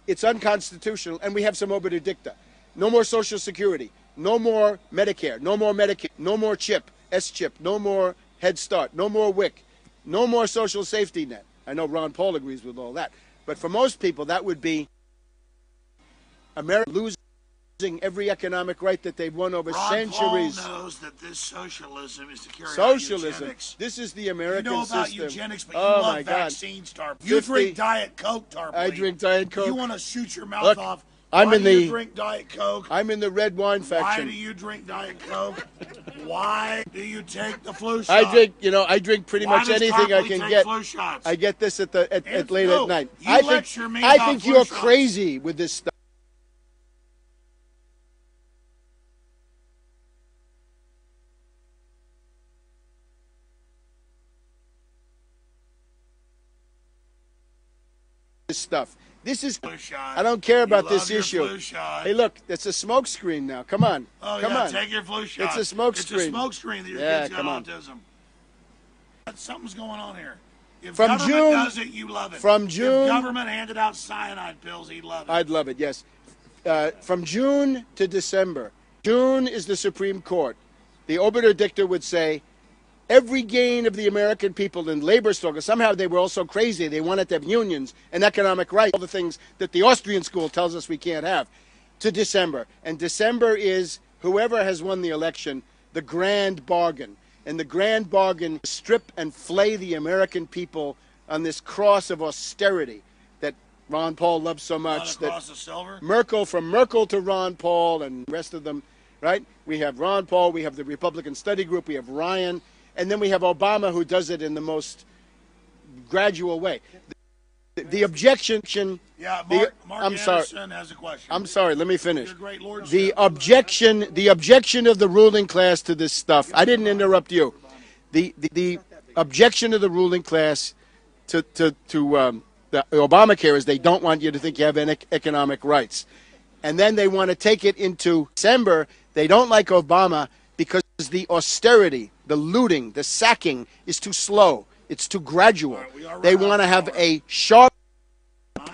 it's unconstitutional, and we have some obiter dicta. No more Social Security, no more Medicare, no more Medicaid, no more CHIP, S-CHIP, no more Head Start, no more WIC, no more social safety net. I know Ron Paul agrees with all that. But for most people, that would be America losing every economic right that they've won over centuries. Ron Paul knows that this socialism is to carry Socialism. out eugenics. This is the American You know about system. eugenics, but oh you love my God. vaccines, Tarpley. You drink Diet Coke, Tarpley. I drink Diet Coke. You want to shoot your mouth Look, off. I'm Why in do the. you drink Diet Coke? I'm in the red wine faction. Why do you drink Diet Coke? Why do you take the flu shot? I drink. I drink pretty Why much does anything I Tarpley can take get. flu shots? I get this at late no, at night. you I lecture think. me I about think flu you're shots. crazy with this stuff. Stuff. This is. Flu shot. I don't care about You this love your issue. flu shot. Hey, look, it's a smoke screen now. Come on. Oh, come yeah, on. take your flu shot. It's a smoke screen. It's a smoke screen that your Yeah, kid's got come on. autism. Something's going on here. If From government June- does it, you love it. from June- If government handed out cyanide pills, he'd love it. I'd love it, yes. From June to December. June is the Supreme Court. The obiter dicta would say, every gain of the American people in labor struggle, somehow they were all so crazy, they wanted to have unions and economic rights, all the things that the Austrian school tells us we can't have, to December. And December is, whoever has won the election, the grand bargain. And the grand bargain, strip and flay the American people on this cross of austerity that Ron Paul loves so much. On a cross of silver? From Merkel to Ron Paul and the rest of them, right? We have Ron Paul, we have the Republican Study Group, we have Ryan, and then we have Obama who does it in the most gradual way. The objection. Yeah, Mark I'm sorry. Anderson has a question. I'm sorry. Let me finish. Your great lordship. The objection of the ruling class to this stuff. I didn't interrupt you. The objection of the ruling class to the Obamacare is they don't want you to think you have any economic rights, and then they want to take it into December. They don't like Obama because the austerity, the looting, the sacking is too slow. It's too gradual. Right, they want to have a sharp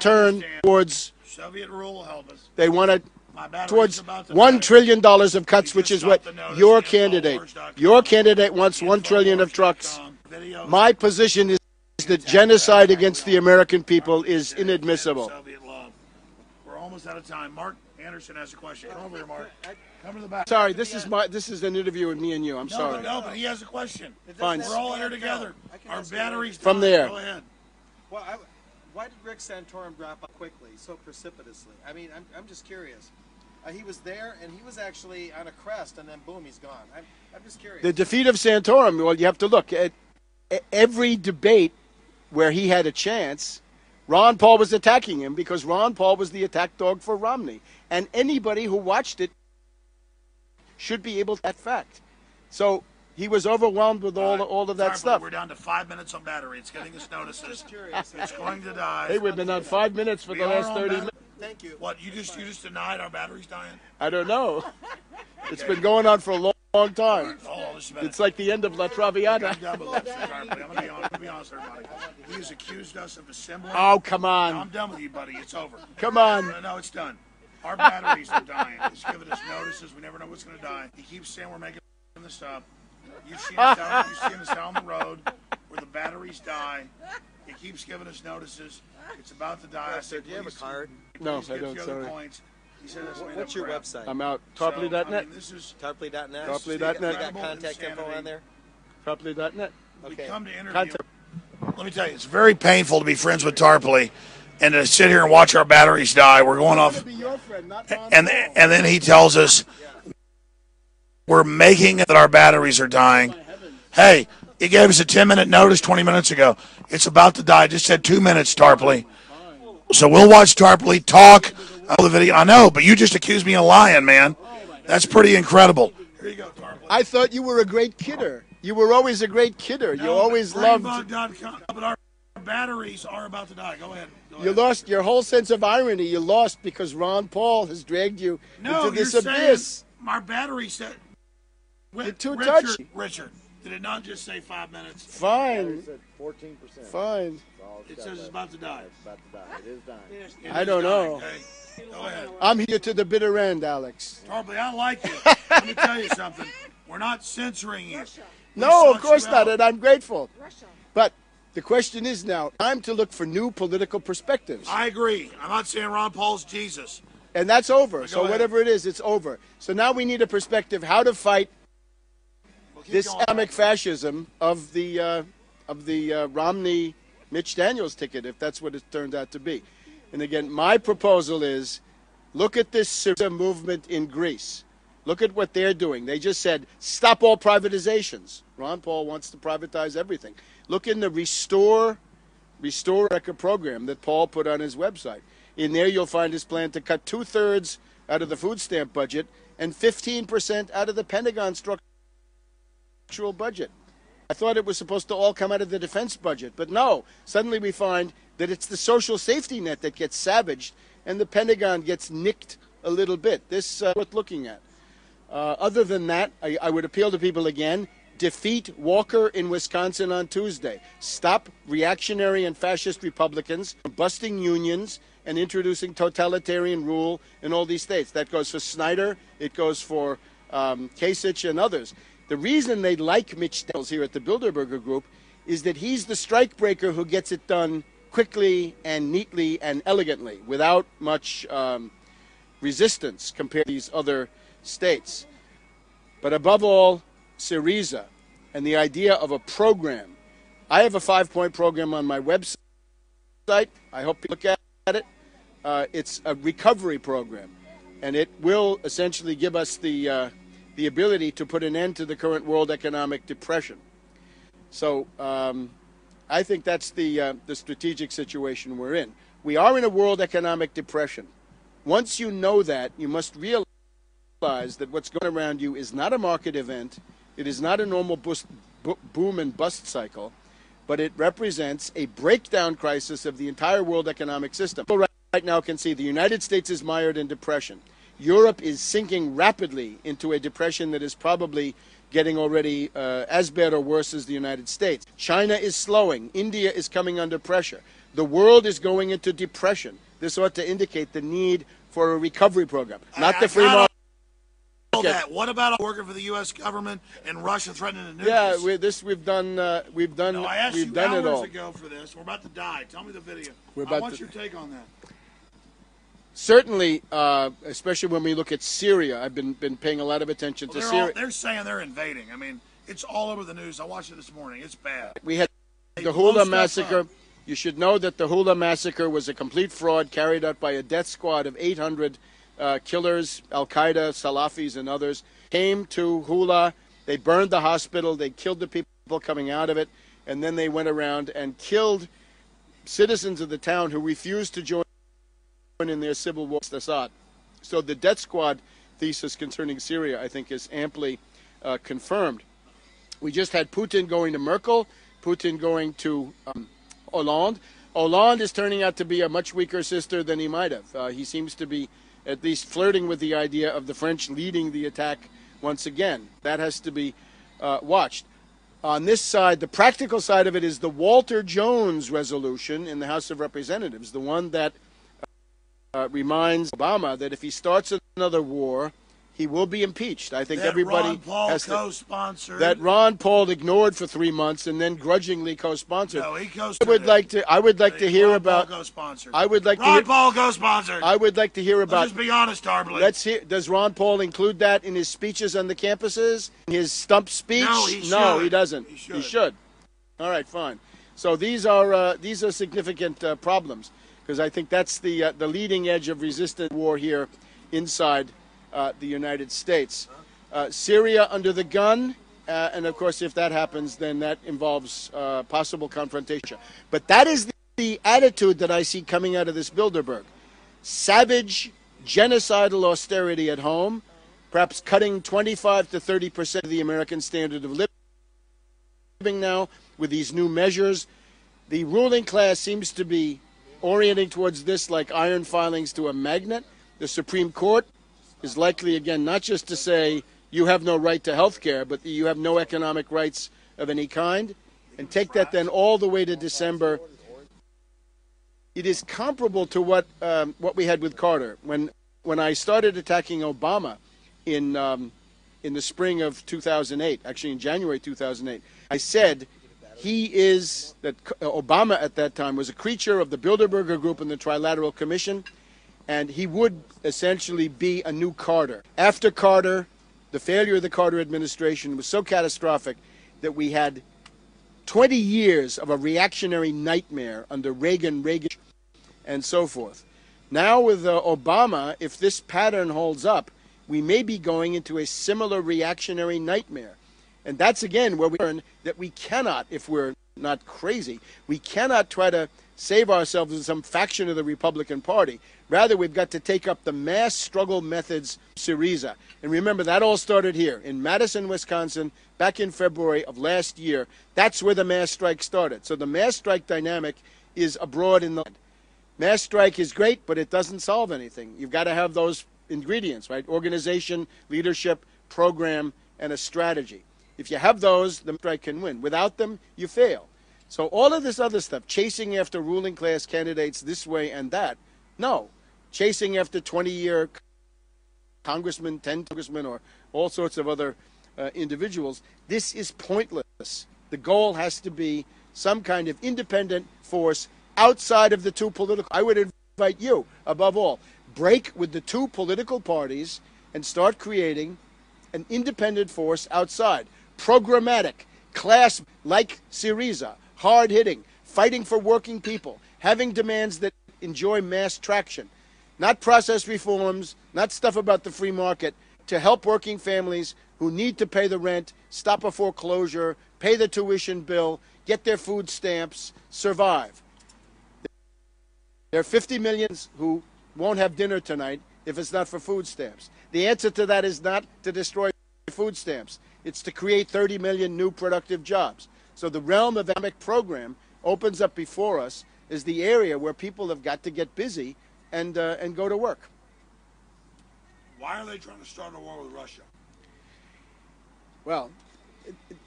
turn towards. Soviet rule will help us. They want to My battery's towards about to $1 die. trillion of cuts, You which just is what stopped the notice. your Infowars.com. candidate wants $1 trillion of trucks. Videos. My position is that genocide against the American people is inadmissible. Soviet love. We're almost out of time. Mark Anderson has a question. Come over here, Mark. Come to the back. Sorry, this is an interview with me and you. I'm sorry. No, but he has a question. Fine. We're all here together. Our batteries From died. there. Go ahead. Well, why did Rick Santorum drop off quickly, so precipitously? I mean, I'm just curious. He was there, and he was actually on a crest, and then boom, he's gone. I'm just curious. The defeat of Santorum, well, you have to look at every debate where he had a chance. Ron Paul was attacking him because Ron Paul was the attack dog for Romney. And anybody who watched it should be able to that fact. So he was overwhelmed with all of that Sorry, stuff. We're down to 5 minutes on battery. It's getting us notices. It's going to die. Hey, we've been on 5 minutes for We the are last on 30 battery. minutes. Thank you. What, you just denied our battery's dying? I don't know. It's been going on for a long time. Hold on just a minute. It's like the end of La Traviata. I'm done with Webster Tarpley. I'm going to be honest, everybody. He has accused us of assembling. Oh, come No, on. I'm done with you, buddy. It's over. Come on. No, it's done. Our batteries are dying. He's giving us notices. We never know what's going to die. He keeps saying we're making this up. You've seen us out on the road where the batteries die. He keeps giving us notices. It's about to die. I Sir, said, do you have a please, card? No, please I get don't, the other sorry. points. He said that's made What's up your crap. website? I'm out. So, Tarpley.net. I mean, this is, Tarpley.net? Tarpley.net. You got contact info on there? Tarpley.net. we Okay. come to interview. Contact. Let me tell you, it's very painful to be friends with Tarpley and to sit here and watch our batteries die. We're going off. Be your friend, not Ron And Paul. then he tells us we're making it that our batteries are dying. Hey, he gave us a 10-minute notice 20 minutes ago. It's about to die. Just said 2 minutes, Tarpley. So we'll watch Tarpley talk of the video. I know, but you just accused me of lying, man. That's pretty incredible. Here you go, Tarpley. I thought you were a great kidder. You were always a great kidder. You always loved. Brainbug.com. But our batteries are about to die. Go ahead. Go You ahead. lost your whole sense of irony. You lost because Ron Paul has dragged you No, into this you're abyss. saying our battery said. You're too Richard, touchy. Richard, did it not just say 5 minutes? Fine, 14%. fine. It says it's about to die. It's about to die. It is dying. It I is don't dying, know. okay? Go ahead. I'm here to the bitter end, Alex. Tarpley, I like you. Let me tell you something. We're not censoring you. We No, sought of course you not, out. and I'm grateful. Russia. But the question is now, time to look for new political perspectives. I agree. I'm not saying Ron Paul's Jesus. And that's over. So ahead. whatever it is, it's over. So now we need a perspective how to fight this economic fascism of the Romney Mitch Daniels ticket, if that's what it turned out to be. And again, my proposal is, look at this Syriza movement in Greece. Look at what they're doing. They just said, stop all privatizations. Ron Paul wants to privatize everything. Look in the Restore America program that Paul put on his website. In there, you'll find his plan to cut 2/3 out of the food stamp budget and 15% out of the Pentagon structural budget. I thought it was supposed to all come out of the defense budget, but no. Suddenly we find that it's the social safety net that gets savaged, and the Pentagon gets nicked a little bit. This is worth looking at. Other than that, I would appeal to people again. Defeat Walker in Wisconsin on Tuesday. Stop reactionary and fascist Republicans from busting unions and introducing totalitarian rule in all these states. That goes for Snyder. It goes for Kasich and others. The reason they like Mitch Daniels here at the Bilderberger Group is that he's the strikebreaker who gets it done quickly and neatly and elegantly without much resistance compared to these other states. But above all, Syriza and the idea of a program. I have a 5-point program on my website. I hope you look at it. It's a recovery program, and it will essentially give us the ability to put an end to the current world economic depression. So I think that's the strategic situation we're in. We are in a world economic depression. Once you know that, you must realize that what's going around you is not a market event. It is not a normal boom and bust cycle, but it represents a breakdown crisis of the entire world economic system. Right now can see the United States is mired in depression. Europe is sinking rapidly into a depression that is probably getting already as bad or worse as the United States. China is slowing. India is coming under pressure. The world is going into depression. This ought to indicate the need for a recovery program, not the free market. That. What about working for the U.S. government and Russia threatening to nuke us? Yeah, we've done I asked we've you done it all. hours ago for this. We're about to die. Tell me the video. What's your take on that? Certainly, especially when we look at Syria, I've been paying a lot of attention to Syria. They're saying they're invading. I mean, it's all over the news. I watched it this morning. It's bad. We had the Hula massacre. You should know that the Hula massacre was a complete fraud carried out by a death squad of 800 killers, Al-Qaeda, Salafis, and others, came to Hula. They burned the hospital. They killed the people coming out of it. And then they went around and killed citizens of the town who refused to join in their civil war with Assad. So the death squad thesis concerning Syria, I think, is amply confirmed. We just had Putin going to Merkel, Putin going to Hollande. Hollande is turning out to be a much weaker sister than he might have. He seems to be at least flirting with the idea of the French leading the attack once again. That has to be watched. On this side, the practical side of it is the Walter Jones resolution in the House of Representatives, the one that reminds Obama that if he starts another war, he will be impeached. I think everybody Ron Paul has co-sponsored. That Ron Paul ignored for 3 months and then grudgingly co-sponsored. No, he co-sponsored. I would like to hear about. Ron Paul co-sponsored. Ron Paul co-sponsored. I would like to hear about. Let's just be honest, Tarpley. Let's hear. Does Ron Paul include that in his speeches on the campuses? In his stump speech? No, he should. No, he doesn't. He should. All right, fine. So these are significant problems because I think that's the leading edge of resistant war here inside the United States. Syria under the gun, and of course if that happens then that involves possible confrontation. But that is the attitude that I see coming out of this Bilderberg. Savage, genocidal austerity at home, perhaps cutting 25 to 30% of the American standard of living now with these new measures. The ruling class seems to be orienting towards this like iron filings to a magnet. The Supreme Court is likely, again, not just to say you have no right to health care, but you have no economic rights of any kind. And take that then all the way to December. It is comparable to what we had with Carter. When I started attacking Obama in the spring of 2008, actually in January 2008, I said that Obama at that time was a creature of the Bilderberger Group and the Trilateral Commission. and he would essentially be a new Carter. After Carter, the failure of the Carter administration was so catastrophic that we had 20 years of a reactionary nightmare under Reagan, and so forth. Now with Obama, if this pattern holds up, we may be going into a similar reactionary nightmare. And that's, again, where we learn that we cannot, if we're not crazy, we cannot try to save ourselves in some faction of the Republican Party. Rather, we've got to take up the mass struggle methods of Syriza. And remember, that all started here in Madison, Wisconsin, back in February of last year. That's where the mass strike started. So the mass strike dynamic is abroad in the land. Mass strike is great, but it doesn't solve anything. You've got to have those ingredients, right? Organization, leadership, program, and a strategy. If you have those, the strike can win. Without them, you fail. So all of this other stuff, chasing after ruling class candidates this way and that, no. Chasing after 20-year congressmen, 10 congressmen, or all sorts of other individuals, this is pointless. The goal has to be some kind of independent force outside of the two political. I would invite you, above all, break with the two political parties and start creating an independent force outside. Programmatic, class like Syriza, hard-hitting, fighting for working people, having demands that enjoy mass traction. Not process reforms, not stuff about the free market, to help working families who need to pay the rent, stop a foreclosure, pay the tuition bill, get their food stamps, survive. There are 50 million who won't have dinner tonight if it's not for food stamps. The answer to that is not to destroy food stamps. It's to create 30 million new productive jobs. So the realm of economic program opens up before us as the area where people have got to get busy and go to work. Why are they trying to start a war with Russia? Well,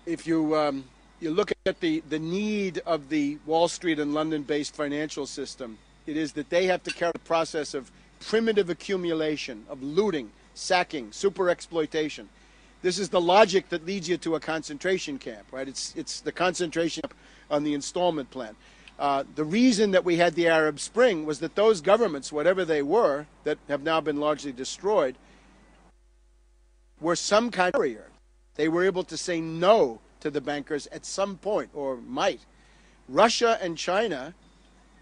if you look at the need of the Wall Street and London-based financial system, it is that they have to carry the process of primitive accumulation, of looting, sacking, super exploitation. This is the logic that leads you to a concentration camp, right? It's the concentration camp on the installment plan. The reason that we had the Arab Spring was that those governments, whatever they were, that have now been largely destroyed, were some kind of barrier. They were able to say no to the bankers at some point, or might. Russia and China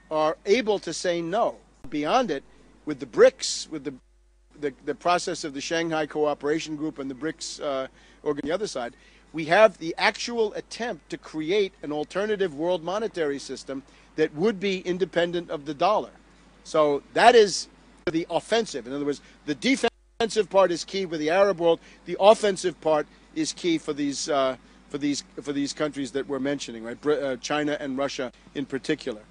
are able to say no. Beyond it, with the BRICS, with the process of the Shanghai Cooperation Group and the BRICS organ on the other side, we have the actual attempt to create an alternative world monetary system that would be independent of the dollar. So that is the offensive. In other words, the defensive part is key with the Arab world. The offensive part is key for these countries that we're mentioning, right? China and Russia in particular.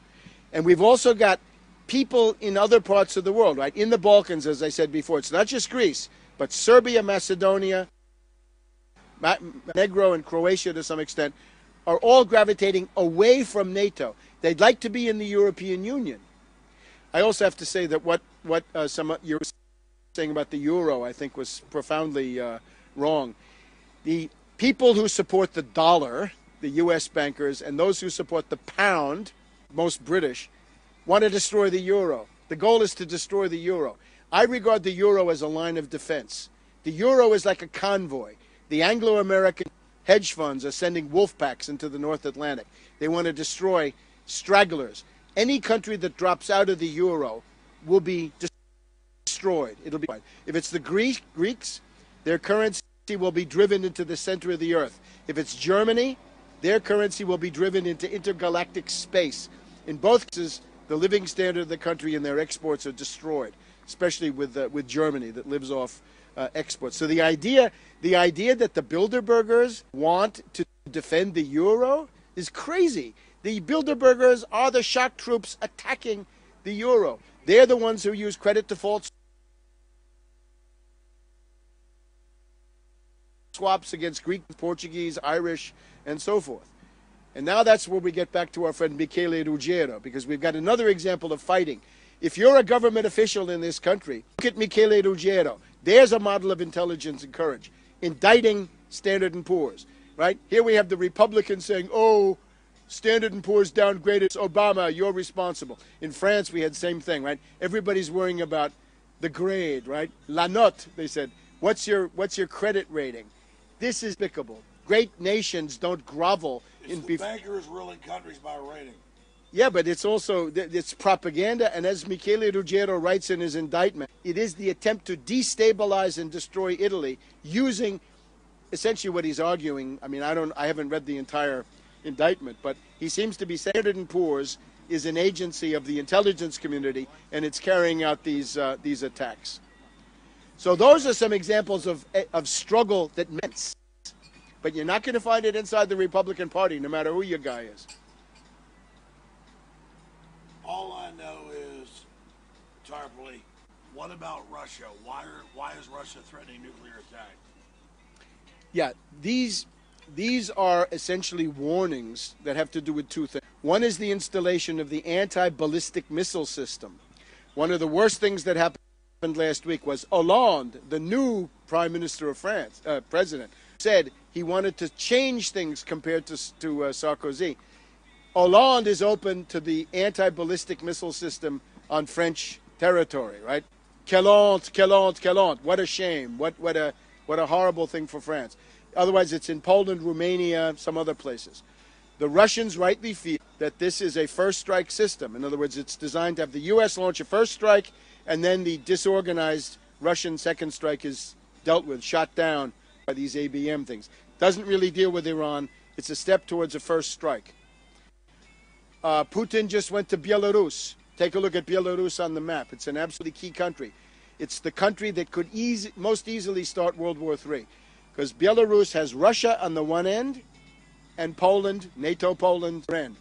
And we've also got people in other parts of the world, right? In the Balkans, as I said before, it's not just Greece, but Serbia, Macedonia, Montenegro, and Croatia to some extent are all gravitating away from NATO. They'd like to be in the European Union. I also have to say that what some of you were saying about the euro, I think, was profoundly wrong. The people who support the dollar, the U.S. bankers, and those who support the pound, most British, want to destroy the euro. The goal is to destroy the euro. I regard the euro as a line of defense. The euro is like a convoy. The Anglo-American hedge funds are sending wolf packs into the North Atlantic. They want to destroy stragglers. Any country that drops out of the euro will be destroyed. It'll be. If it's the Greeks, their currency will be driven into the center of the earth. If it's Germany, their currency will be driven into intergalactic space. In both cases, the living standard of the country and their exports are destroyed, especially with Germany that lives off exports. So the idea that the Bilderbergers want to defend the euro is crazy. The Bilderbergers are the shock troops attacking the euro. They're the ones who use credit default swaps against Greek, Portuguese, Irish, and so forth. And now that's where we get back to our friend Michele Ruggiero, because we've got another example of fighting. If you're a government official in this country, look at Michele Ruggiero. There's a model of intelligence and courage. Indicting Standard & Poor's, right? Here we have the Republicans saying, oh, Standard & Poor's downgraded Obama, you're responsible. In France, we had the same thing, right? Everybody's worrying about the grade, right? La note, they said. What's your credit rating? This is despicable. Great nations don't grovel in the bankers ruling countries by rating. Yeah, but it's also it's propaganda, and as Michele Ruggiero writes in his indictment, it is the attempt to destabilize and destroy Italy using essentially what he's arguing. I mean, I haven't read the entire indictment, but he seems to be saying Standard & Poor's is an agency of the intelligence community, and it's carrying out these attacks. So those are some examples of struggle that meant, but you're not going to find it inside the Republican Party, no matter who your guy is. All I know is, Tarpley, what about Russia? Why is Russia threatening nuclear attack? Yeah, these are essentially warnings that have to do with two things. One is the installation of the anti-ballistic missile system. One of the worst things that happened last week was Hollande, the new Prime Minister of France, president, said he wanted to change things compared to Sarkozy. Hollande is open to the anti-ballistic missile system on French territory, right? Quelle honte, quelle honte, quelle honte. What a shame. What a horrible thing for France. Otherwise, it's in Poland, Romania, some other places. The Russians rightly feel that this is a first strike system. In other words, it's designed to have the U.S. launch a first strike, and then the disorganized Russian second strike is dealt with, shot down by these ABM things. Doesn't really deal with Iran. It's a step towards a first strike. Putin just went to Belarus. Take a look at Belarus on the map. It's an absolutely key country. It's the country that could most easily start World War III, because Belarus has Russia on the one end and Poland, NATO Poland, on the other end.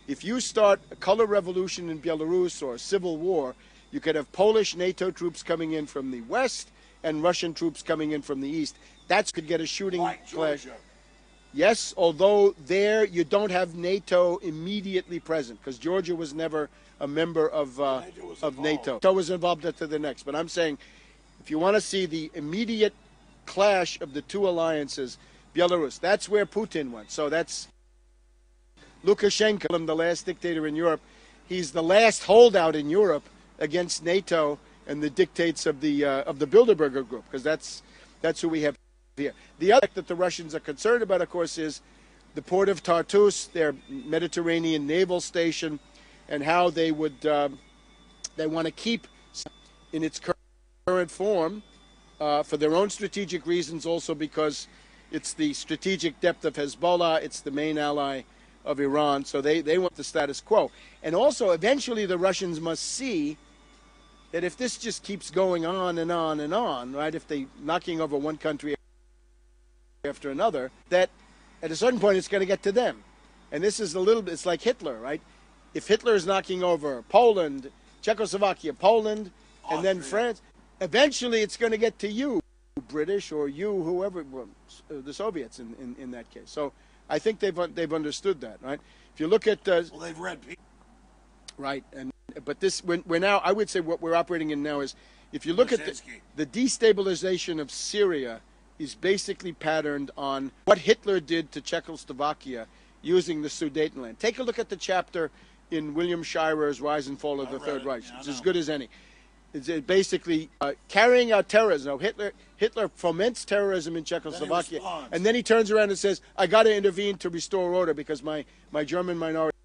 If you start a color revolution in Belarus or a civil war, you could have Polish NATO troops coming in from the west and Russian troops coming in from the east. That could get a shooting clash. Yes, although there you don't have NATO immediately present, because Georgia was never a member of NATO. NATO was involved to the next. But I'm saying, if you want to see the immediate clash of the two alliances, Belarus, that's where Putin went. So that's Lukashenko, the last dictator in Europe. He's the last holdout in Europe against NATO and the dictates of the Bilderberger Group, because that's who we have here. The other that the Russians are concerned about, of course, is the port of Tartus, their Mediterranean naval station, and how they would they want to keep in its current form for their own strategic reasons, also because it's the strategic depth of Hezbollah, it's the main ally of Iran, so they want the status quo. And also, eventually, the Russians must see that if this just keeps going on and on and on, right, if they're knocking over one country after another, that at a certain point it's going to get to them. And this is a little bit, it's like Hitler, right? If Hitler is knocking over Poland, Czechoslovakia, Poland, and then France, eventually it's going to get to you, British, or you, whoever, the Soviets in that case. So I think they've understood that, right? If you look at well, they've read right, but this we're now, I would say what we're operating in now is, if you look at the destabilization of Syria is basically patterned on what Hitler did to Czechoslovakia using the Sudetenland. Take a look at the chapter in William Shirer's Rise and Fall of the Third Reich. It's as good as any. It's basically carrying out terrorism. Now, Hitler foments terrorism in Czechoslovakia, and then he turns around and says, I got to intervene to restore order because my German minority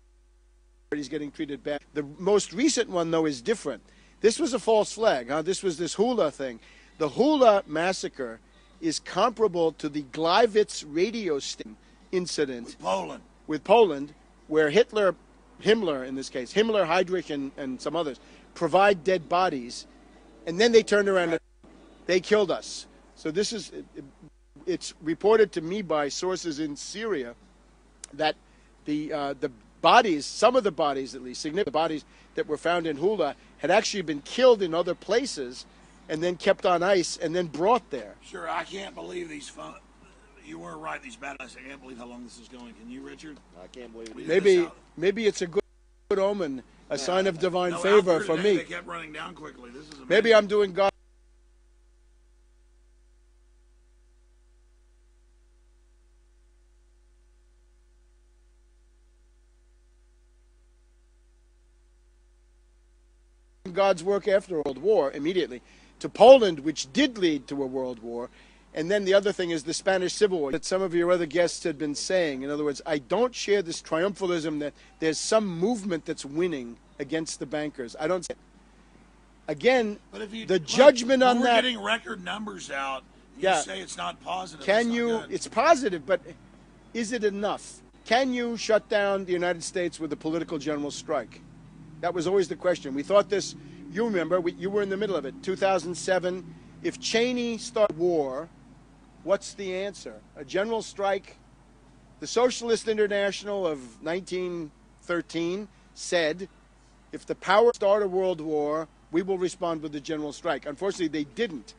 is getting treated bad. The most recent one, though, is different. This was a false flag. This was this Hula thing. The Hula massacre is comparable to the Gleiwitz radio sting incident with Poland, where Himmler in this case, Himmler, Heydrich, and some others, provide dead bodies, and then they turned around and they killed us. So this is, it's reported to me by sources in Syria that the bodies, some of the bodies at least, significant bodies that were found in Hula had actually been killed in other places and then kept on ice and then brought there. Sure, I can't believe these you weren't right, these bad guys. I can't believe how long this is going. Can you, Richard? I can't believe it. Maybe it's a good omen, a sign of divine favor for me. They kept running down quickly. This is amazing. Maybe I'm doing God. God's work after a world war immediately, to Poland, which did lead to a world war. And then the other thing is the Spanish Civil War that some of your other guests had been saying. In other words, I don't share this triumphalism that there's some movement that's winning against the bankers. I don't see it. Again, the judgment on that. We're getting record numbers out. You say it's not positive. It's positive, but is it enough? Can you shut down the United States with a political general strike? That was always the question. We thought this, you remember, you were in the middle of it, 2007. If Cheney started war, what's the answer? A general strike? The Socialist International of 1913 said, if the power start a world war, we will respond with a general strike. Unfortunately, they didn't.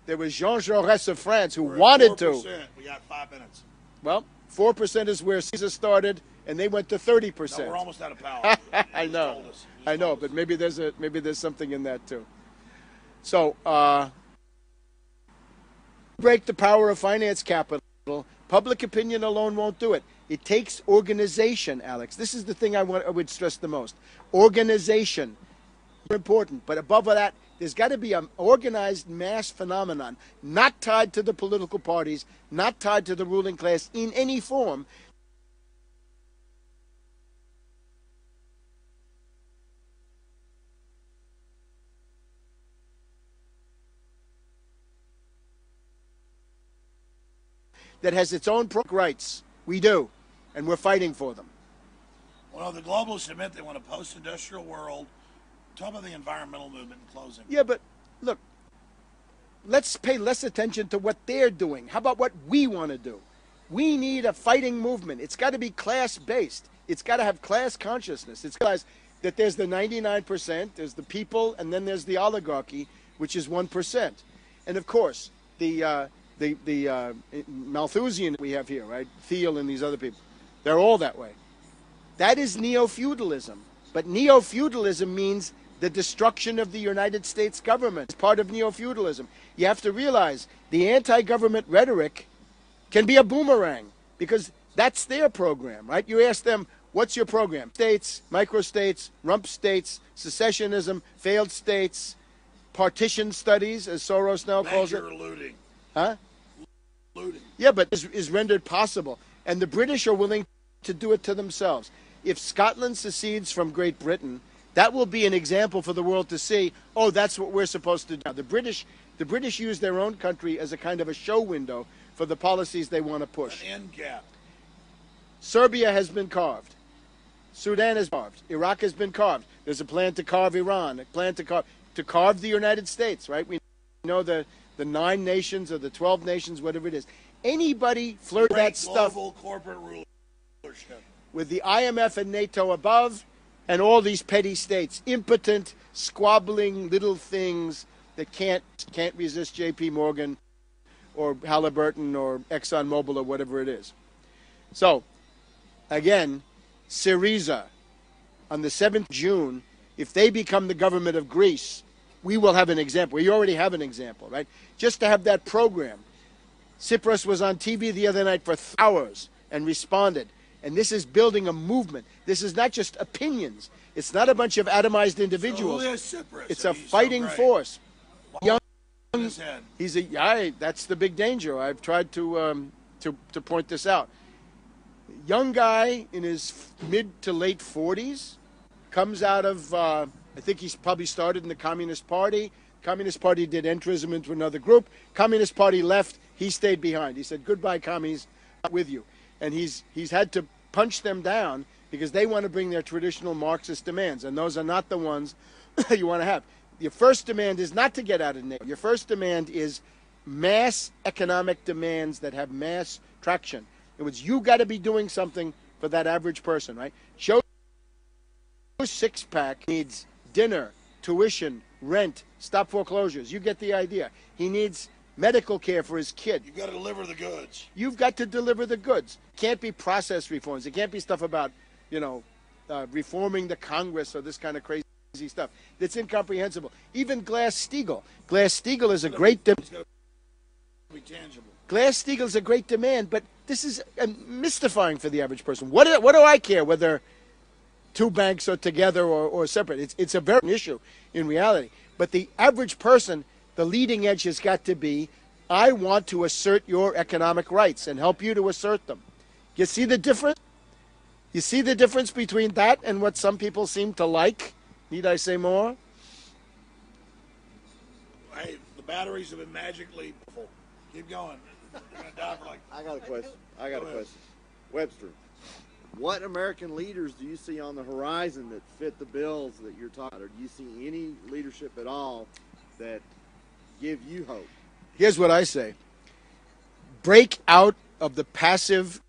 There was Jean Jaurès of France who wanted to. We got 5 minutes. Well, 4% is where Caesar started, and they went to 30%. No, we're almost out of power. I know, but maybe there's something in that too. So, break the power of finance capital. Public opinion alone won't do it. It takes organization, Alex. This is the thing I would stress the most. Organization, important, but above that, there's got to be an organized mass phenomenon, not tied to the political parties, not tied to the ruling class in any form. That has its own rights. We do, and we're fighting for them. Well, the globalists admit they want a post-industrial world. Talk about the environmental movement in closing. Yeah, but look, let's pay less attention to what they're doing. How about what we want to do? We need a fighting movement. It's got to be class-based. It's got to have class consciousness. It's realize that there's the 99%, there's the people, and then there's the oligarchy, which is 1%. And of course, the Malthusian we have here, right? Thiel and these other people, they're all that way. That is neo-feudalism. But neo-feudalism means the destruction of the United States government. It's part of neo-feudalism. You have to realize the anti-government rhetoric can be a boomerang because that's their program, right? You ask them, what's your program? States, microstates, rump states, secessionism, failed states, partition studies, as Soros now calls it. Looting. Huh? Looting. Yeah, but is rendered possible. And the British are willing to do it to themselves. If Scotland secedes from Great Britain, that will be an example for the world to see, oh, that's what we're supposed to do. The British use their own country as a kind of a show window for the policies they want to push. An end cap. Serbia has been carved. Sudan has been carved. Iraq has been carved. There's a plan to carve Iran, a plan to carve the United States, right? We know the 9 nations or the 12 nations, whatever it is. Anybody flirt that stuff global corporate rulership with the IMF and NATO above and all these petty states, impotent, squabbling little things that can't resist J.P. Morgan or Halliburton or ExxonMobil or whatever it is. So, again, Syriza, on the 7th of June, if they become the government of Greece, we will have an example. We already have an example, right? Just to have that program. Tsipras was on TV the other night for hours and responded. And this is building a movement. This is not just opinions. It's not a bunch of atomized individuals. So who is Tsipras? It's a fighting force. Young, he's that's the big danger. I've tried to point this out. Young guy in his mid to late 40s, comes out of, I think he's probably started in the Communist Party. Communist Party did entrism into another group. Communist Party left. He stayed behind. He said, goodbye, commies, not with you. And he's had to punch them down because they want to bring their traditional Marxist demands, and those are not the ones you want to have. Your first demand is not to get out of NATO. Your first demand is mass economic demands that have mass traction. In other words, you got to be doing something for that average person, right? Joe's six-pack needs dinner, tuition, rent, stop foreclosures. You get the idea. He needs medical care for his kid. You've got to deliver the goods. You've got to deliver the goods. Can't be process reforms. It can't be stuff about, reforming the Congress or this kind of crazy stuff. It's incomprehensible. Even Glass-Steagall. Glass-Steagall is a great demand. Glass-Steagall is a great demand, but this is mystifying for the average person. What do I care whether two banks are together or separate. It's a very issue in reality. But the average person, the leading edge has got to be, I want to assert your economic rights and help you to assert them. You see the difference? You see the difference between that and what some people seem to like? Need I say more? Hey, the batteries have been magically full. Keep going. You're gonna die for like. I got a question. Webster, what American leaders do you see on the horizon that fit the bills that you're talking about? Or do you see any leadership at all that give you hope? Here's what I say. Break out of the passive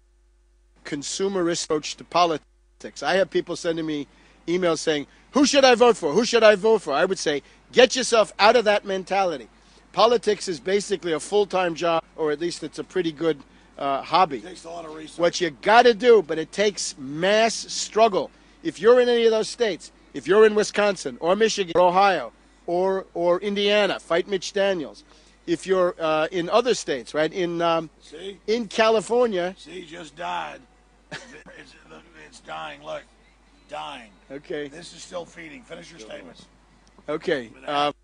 consumerist approach to politics. I have people sending me emails saying, who should I vote for? Who should I vote for? I would say, get yourself out of that mentality. Politics is basically a full-time job, or at least it's a pretty good hobby. It takes a lot of research. What you got to do, but it takes mass struggle. If you're in any of those states, if you're in Wisconsin or Michigan or Ohio or Indiana, fight Mitch Daniels. If you're in other states, right, in California. See, just died. It's dying. Look, dying. Okay. This is still feeding. Finish your statements. Okay. Half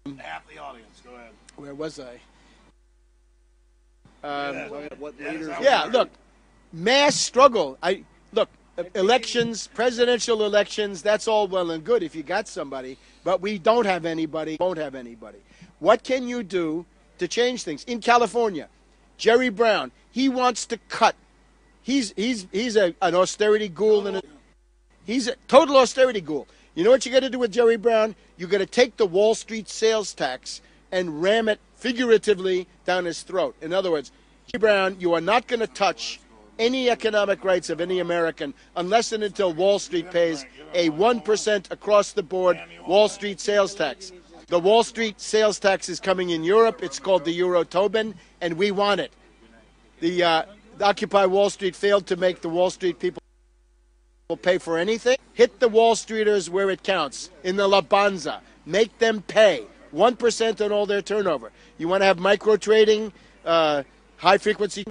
the audience. Go ahead. Where was I? What leaders? Yeah, look, mass struggle. Elections, presidential elections, that's all well and good if you got somebody, but we don't have anybody, won't have anybody. What can you do to change things? In California, Jerry Brown, he wants to cut. He's an austerity ghoul, and he's a total austerity ghoul. You know what you got to do with Jerry Brown? You got to take the Wall Street sales tax and ram it figuratively down his throat. In other words, Jerry Brown, you are not going to touch any economic rights of any American unless and until Wall Street pays a 1% across the board Wall Street sales tax. The Wall Street sales tax is coming in Europe. It's called the Euro Tobin, and we want it. The Occupy Wall Street failed to make the Wall Street people pay for anything. Hit the Wall Streeters where it counts, in the La Banza. Make them pay 1% on all their turnover. You want to have micro trading, high frequency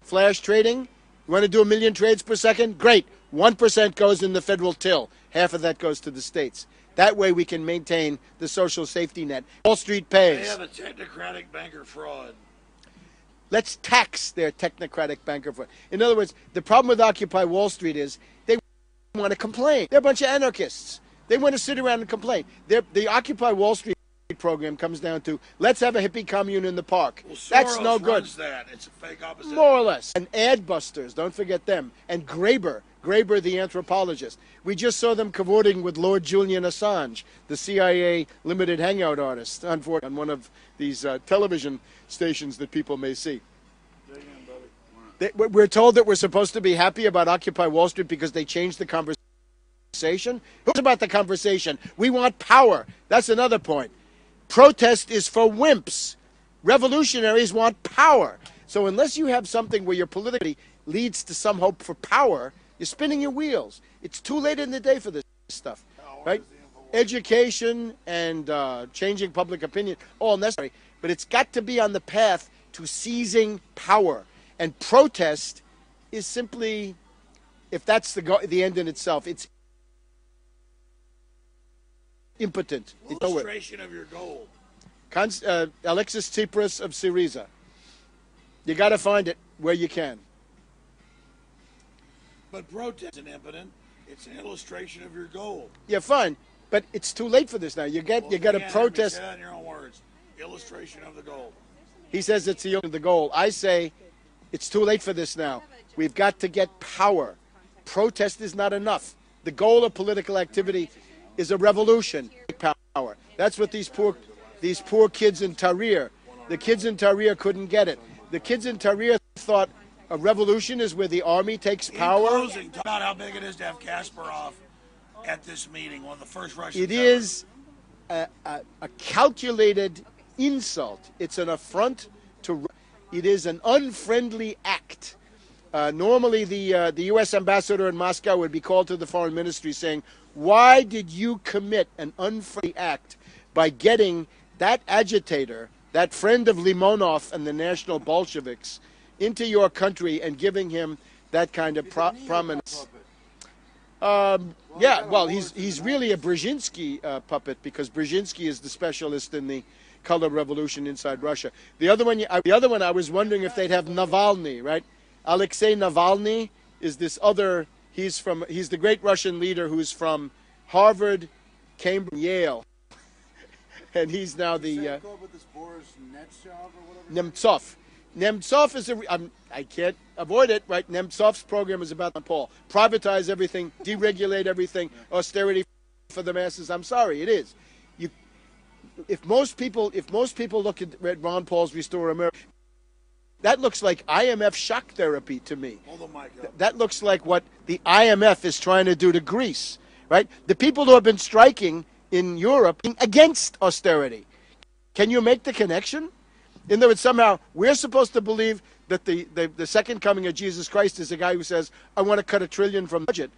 flash trading? You want to do 1 million trades per second? Great. 1% goes in the federal till. Half of that goes to the states. That way we can maintain the social safety net. Wall Street pays. They have a technocratic banker fraud. Let's tax their technocratic banker fraud. In other words, the problem with Occupy Wall Street is they want to complain. They're a bunch of anarchists. They want to sit around and complain. The Occupy Wall Street program comes down to, let's have a hippie commune in the park. Well, Soros that's no good. Runs that. It's a fake opposite. More or less. And Adbusters, don't forget them. And Graeber the anthropologist. We just saw them cavorting with Lord Julian Assange, the CIA limited hangout artist, unfortunately, on one of these television stations that people may see. We're told that we're supposed to be happy about Occupy Wall Street because they changed the conversation. Who's about the conversation? We want power. That's another point. Protest is for wimps. Revolutionaries want power. So unless you have something where your politically leads to some hope for power, you're spinning your wheels. It's too late in the day for this stuff, right? Education and changing public opinion, all necessary, but it's got to be on the path to seizing power. And protest is simply, if that's the end in itself, it's impotent. Illustration of your goal. Alexis Tsipras of Syriza. You got to find it where you can. But protest isn't impotent. It's an illustration of your goal. Yeah, fine. But it's too late for this now. You got to protest. Say that in your own words. Illustration of the goal. He says it's the goal. I say it's too late for this now. We've got to get power. Protest is not enough. The goal of political activity is a revolution. Power. That's what these poor kids in Tahrir. The kids in Tahrir couldn't get it. The kids in Tahrir thought a revolution is where the army takes power. In closing, talk about how big it is to have Kasparov at this meeting, one of the first Russians. It is a calculated insult. It's an affront to. It is an unfriendly act. Normally, the U.S. ambassador in Moscow would be called to the foreign ministry saying, "Why did you commit an unfriendly act by getting that agitator, that friend of Limonov and the National Bolsheviks, into your country and giving him that kind of prominence?" Yeah, well, he's really a Brzezinski puppet, because Brzezinski is the specialist in the color revolution inside Russia. The other one, I was wondering if they'd have Navalny, right? Alexei Navalny is this other. He's the great Russian leader who's from Harvard, Cambridge, Yale, and he's now the Nemtsov. Nemtsov is I can't avoid it, right? Nemtsov's program is about Paul. Privatize everything, deregulate everything, austerity for the masses. I'm sorry, it is. If most people look at Ron Paul's Restore America, that looks like IMF shock therapy to me. Hold the mic up. That looks like what the IMF is trying to do to Greece, right? The people who have been striking in Europe against austerity. Can you make the connection? In other words, somehow we're supposed to believe that the second coming of Jesus Christ is a guy who says, I want to cut $1 trillion from the budget.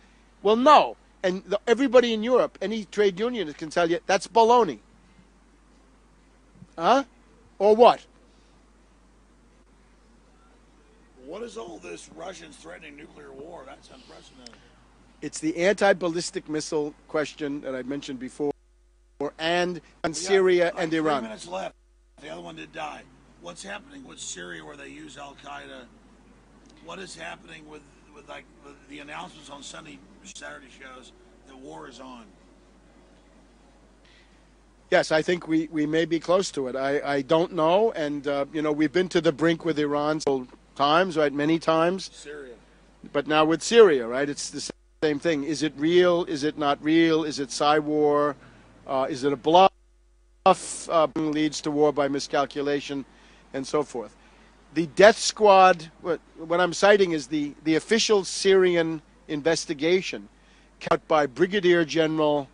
Well, no. And everybody in Europe, any trade union can tell you, that's baloney. Huh? Or what? What is all this Russians threatening nuclear war? That's unprecedented. It's the anti-ballistic missile question that I mentioned before, and Syria and Iran. 3 minutes left. The other one did die. What's happening with Syria, where they use Al Qaeda? What is happening with the announcements on Saturday shows that war is on? Yes, I think we may be close to it. I don't know, and we've been to the brink with Iran several times, right? Many times. Syria. But now with Syria, right? It's the same thing. Is it real? Is it not real? Is it war? Is it a bluff? Leads to war by miscalculation, and so forth. The death squad, what I'm citing is the official Syrian investigation carried out by Brigadier General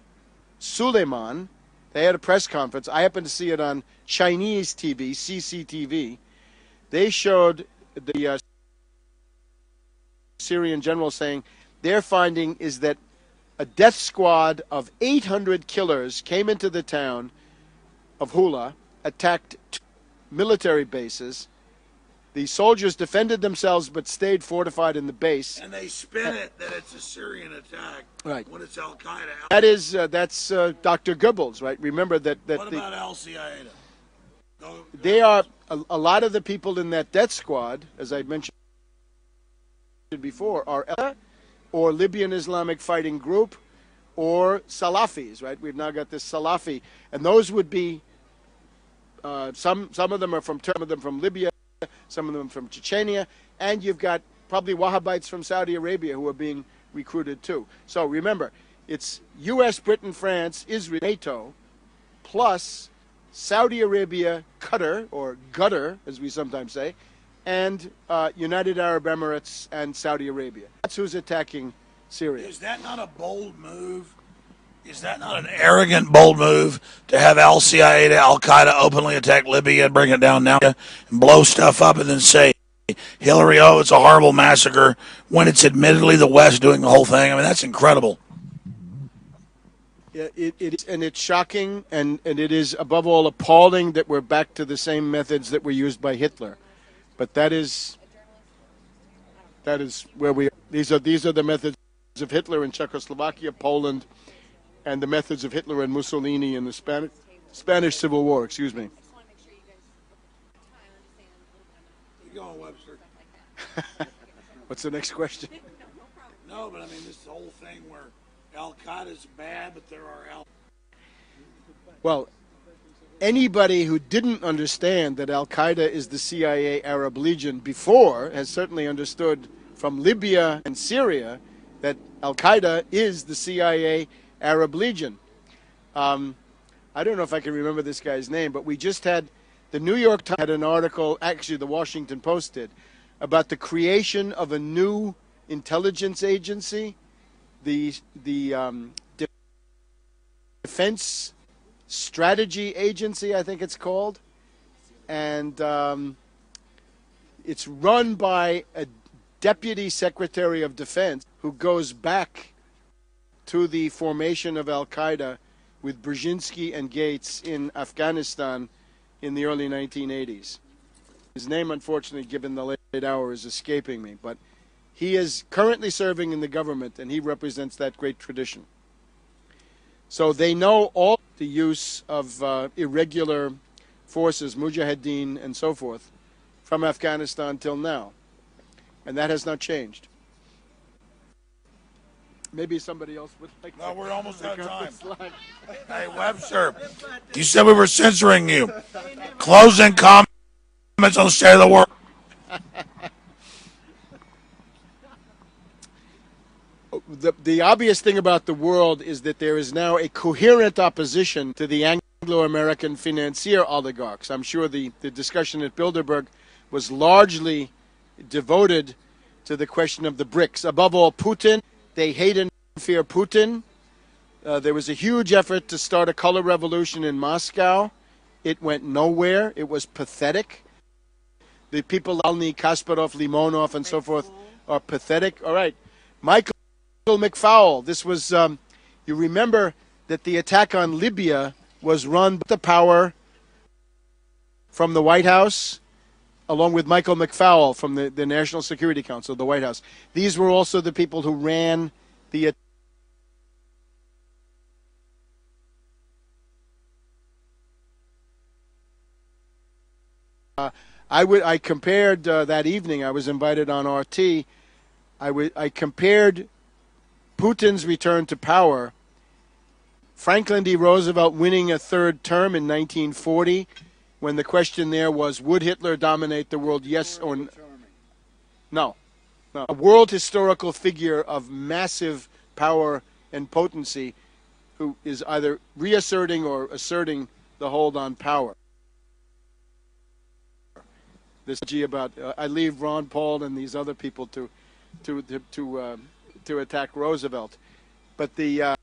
Suleiman. They had a press conference. I happened to see it on Chinese TV, CCTV. They showed the Syrian general saying their finding is that a death squad of 800 killers came into the town of Hula, attacked 2 military bases. The soldiers defended themselves but stayed fortified in the base. And they spin it that it's a Syrian attack, right? When it's Al Qaeda. That's Dr. Goebbels, right? Remember that. What about Al Qaeda? They are a lot of the people in that death squad, as I mentioned before, are or Libyan Islamic Fighting Group, or Salafis, right? We've now got this Salafi, and those would be some of them are from Libya, some of them from Chechnya, and you've got probably Wahhabites from Saudi Arabia who are being recruited too. So remember, it's U.S., Britain, France, Israel, NATO, plus Saudi Arabia, Qatar, or Qatar, as we sometimes say, and United Arab Emirates and Saudi Arabia. That's who's attacking Syria. Is that not a bold move? Is that not an arrogant, bold move to have Al Qaeda, Al Qaeda openly attack Libya and bring it down now and blow stuff up and then say, Hillary, oh, it's a horrible massacre, when it's admittedly the West doing the whole thing? I mean, that's incredible. Yeah, it is, and it's shocking, and it is above all appalling that we're back to the same methods that were used by Hitler. But that is where we are. These are the methods of Hitler in Czechoslovakia, Poland, and the methods of Hitler and Mussolini in the Spanish Civil War. Excuse me. Keep going, Webster. What's the next question? No, but I mean this whole thing where Al Qaeda's bad, but there are Well, anybody who didn't understand that Al Qaeda is the CIA Arab Legion before has certainly understood from Libya and Syria that Al Qaeda is the CIA Arab Legion. I don't know if I can remember this guy's name, but we just had the New York Times had an article, actually the Washington Post did, about the creation of a new intelligence agency, the Defense Strategy Agency, I think it's called, and it's run by a Deputy Secretary of Defense who goes back to the formation of Al-Qaeda with Brzezinski and Gates in Afghanistan in the early 1980s. His name, unfortunately, given the late hour, is escaping me, but He is currently serving in the government, and he represents that great tradition. So they know all the use of irregular forces, mujahideen and so forth, from Afghanistan till now. And that has not changed. Maybe somebody else would like to. No, we're almost out of time. Slide. Hey, Webster, you said we were censoring you. Closing comments on the state of the world. The obvious thing about the world is that there is now a coherent opposition to the Anglo-American financier oligarchs. I'm sure the discussion at Bilderberg was largely devoted to the question of the BRICS. Above all, Putin. They hate and fear Putin. There was a huge effort to start a color revolution in Moscow. It went nowhere. It was pathetic. The people, Navalny, Kasparov, Limonov, and so forth, are pathetic. All right. Michael McFaul. This was, you remember that the attack on Libya was run by the power from the White House, along with Michael McFaul from the National Security Council, the White House. These were also the people who ran the I compared that evening. I was invited on RT. I compared Putin's return to power, Franklin D. Roosevelt winning a third term in 1940, when the question there was, would Hitler dominate the world, yes or no? No. A world historical figure of massive power and potency who is either reasserting or asserting the hold on power. This about I leave Ron Paul and these other people to attack Roosevelt, but the